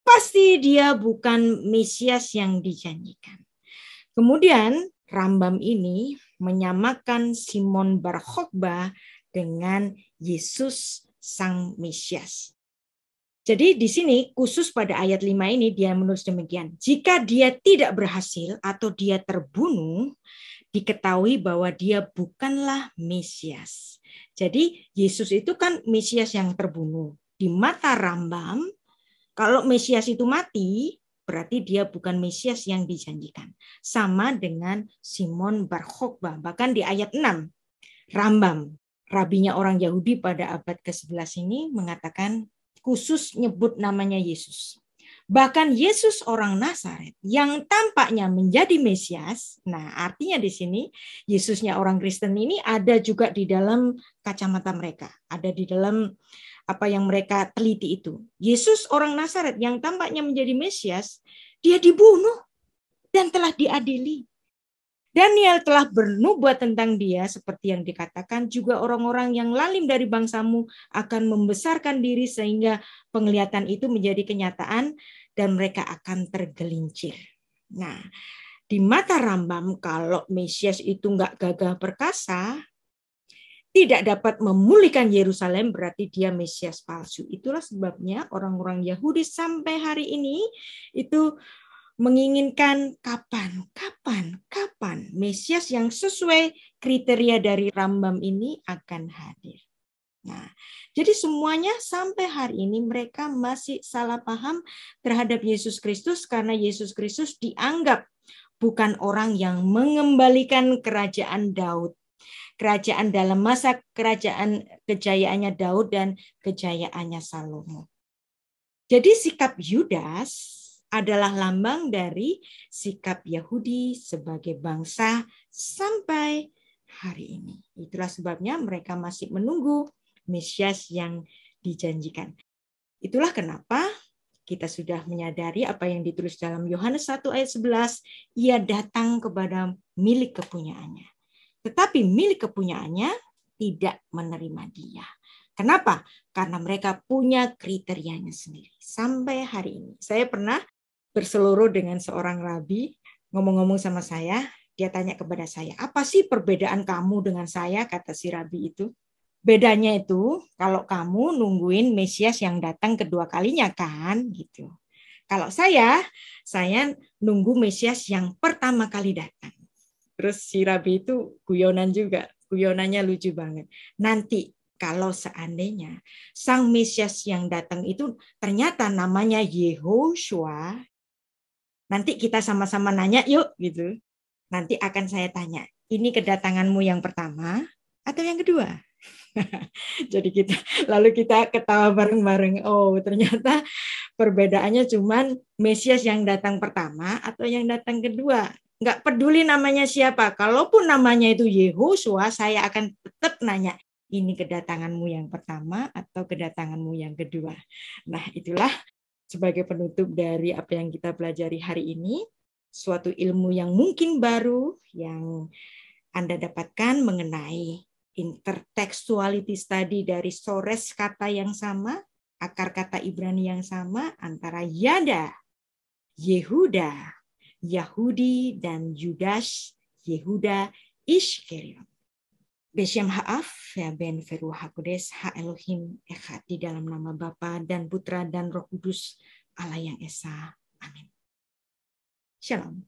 pasti dia bukan Mesias yang dijanjikan. Kemudian Rambam ini menyamakan Simon Bar Khokhbah dengan Yesus Sang Mesias. Jadi di sini khusus pada ayat 5 ini dia menulis demikian. Jika dia tidak berhasil atau dia terbunuh, diketahui bahwa dia bukanlah Mesias. Jadi Yesus itu kan Mesias yang terbunuh. Di mata Rambam, kalau Mesias itu mati, berarti dia bukan Mesias yang dijanjikan. Sama dengan Simon Bar Khokhbah. Bahkan di ayat 6, Rambam, rabinya orang Yahudi pada abad ke-11 ini mengatakan khusus nyebut namanya Yesus. Bahkan Yesus orang Nazaret yang tampaknya menjadi Mesias, nah artinya di sini Yesusnya orang Kristen ini ada juga di dalam kacamata mereka, ada di dalam apa yang mereka teliti itu. Yesus orang Nazaret yang tampaknya menjadi Mesias, dia dibunuh dan telah diadili. Daniel telah bernubuat tentang dia seperti yang dikatakan, juga orang-orang yang lalim dari bangsamu akan membesarkan diri sehingga penglihatan itu menjadi kenyataan dan mereka akan tergelincir. Nah, di mata Rambam kalau Mesias itu nggak gagah perkasa, tidak dapat memulihkan Yerusalem, berarti dia Mesias palsu. Itulah sebabnya orang-orang Yahudi sampai hari ini itu menginginkan kapan Mesias yang sesuai kriteria dari Rambam ini akan hadir. Nah, jadi semuanya sampai hari ini mereka masih salah paham terhadap Yesus Kristus karena Yesus Kristus dianggap bukan orang yang mengembalikan kerajaan Daud. Kerajaan dalam masa kerajaan kejayaannya Daud dan kejayaannya Salomo. Jadi sikap Yudas adalah lambang dari sikap Yahudi sebagai bangsa sampai hari ini. Itulah sebabnya mereka masih menunggu Mesias yang dijanjikan. Itulah kenapa kita sudah menyadari apa yang ditulis dalam Yohanes 1 ayat 11, ia datang kepada milik kepunyaannya. Tetapi milik kepunyaannya tidak menerima dia. Kenapa? Karena mereka punya kriterianya sendiri. Sampai hari ini. Saya pernah berseluruh dengan seorang rabi, ngomong-ngomong sama saya, dia tanya kepada saya, apa sih perbedaan kamu dengan saya, kata si rabi itu. Bedanya itu kalau kamu nungguin Mesias yang datang kedua kalinya kan gitu. Kalau saya nunggu Mesias yang pertama kali datang. Terus si rabi itu guyonan juga. Guyonannya lucu banget. Nanti kalau seandainya sang Mesias yang datang itu ternyata namanya Yehoshua, nanti kita sama-sama nanya yuk gitu. Nanti akan saya tanya, ini kedatanganmu yang pertama atau yang kedua? Jadi lalu kita ketawa bareng-bareng. Oh, ternyata perbedaannya cuman Mesias yang datang pertama atau yang datang kedua. Nggak peduli namanya siapa. Kalaupun namanya itu Yehoshua, saya akan tetap nanya, ini kedatanganmu yang pertama atau kedatanganmu yang kedua. Nah, itulah sebagai penutup dari apa yang kita pelajari hari ini. Suatu ilmu yang mungkin baru yang Anda dapatkan mengenai intertextuality study dari sores kata yang sama, akar kata Ibrani yang sama antara Yada, Yehuda, Yahudi, dan Yudas, Yehuda, Iskariot. Beshem ha'af, ya ben Feruah HaKodes, Ha-Elohim, Echad, di dalam nama Bapa dan Putra dan Roh Kudus, Allah yang Esa. Amin. Shalom.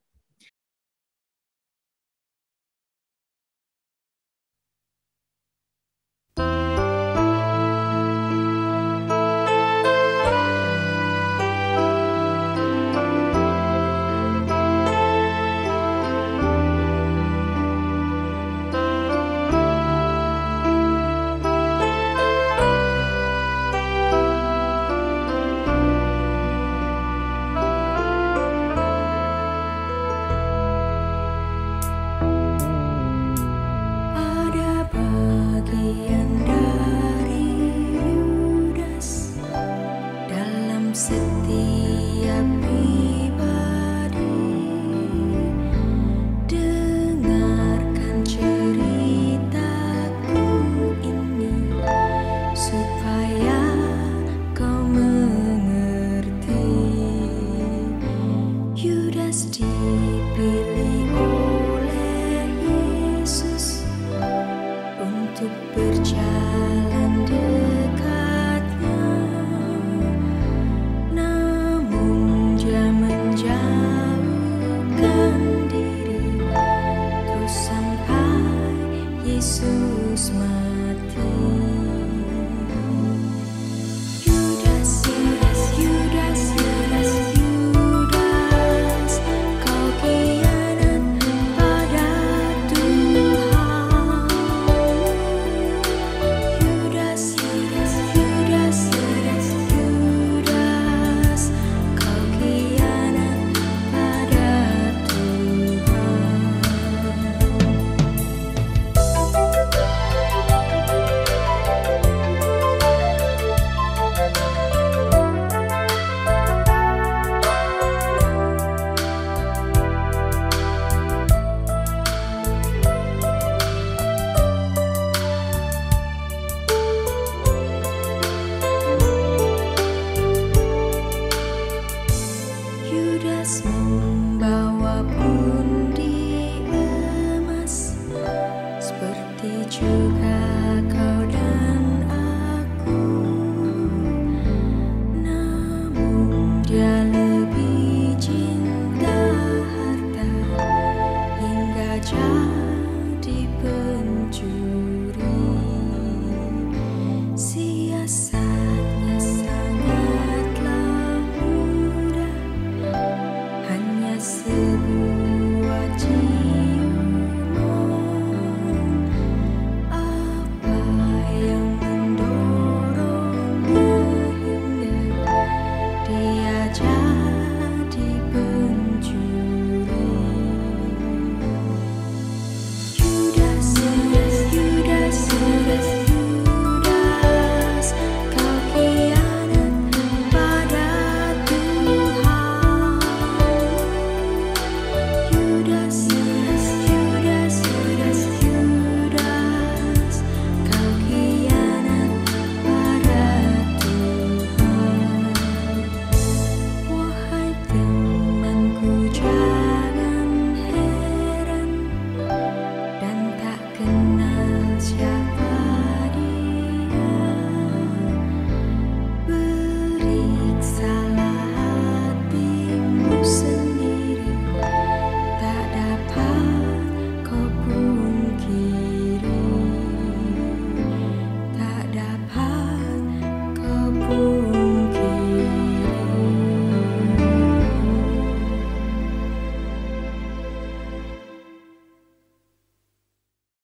Juga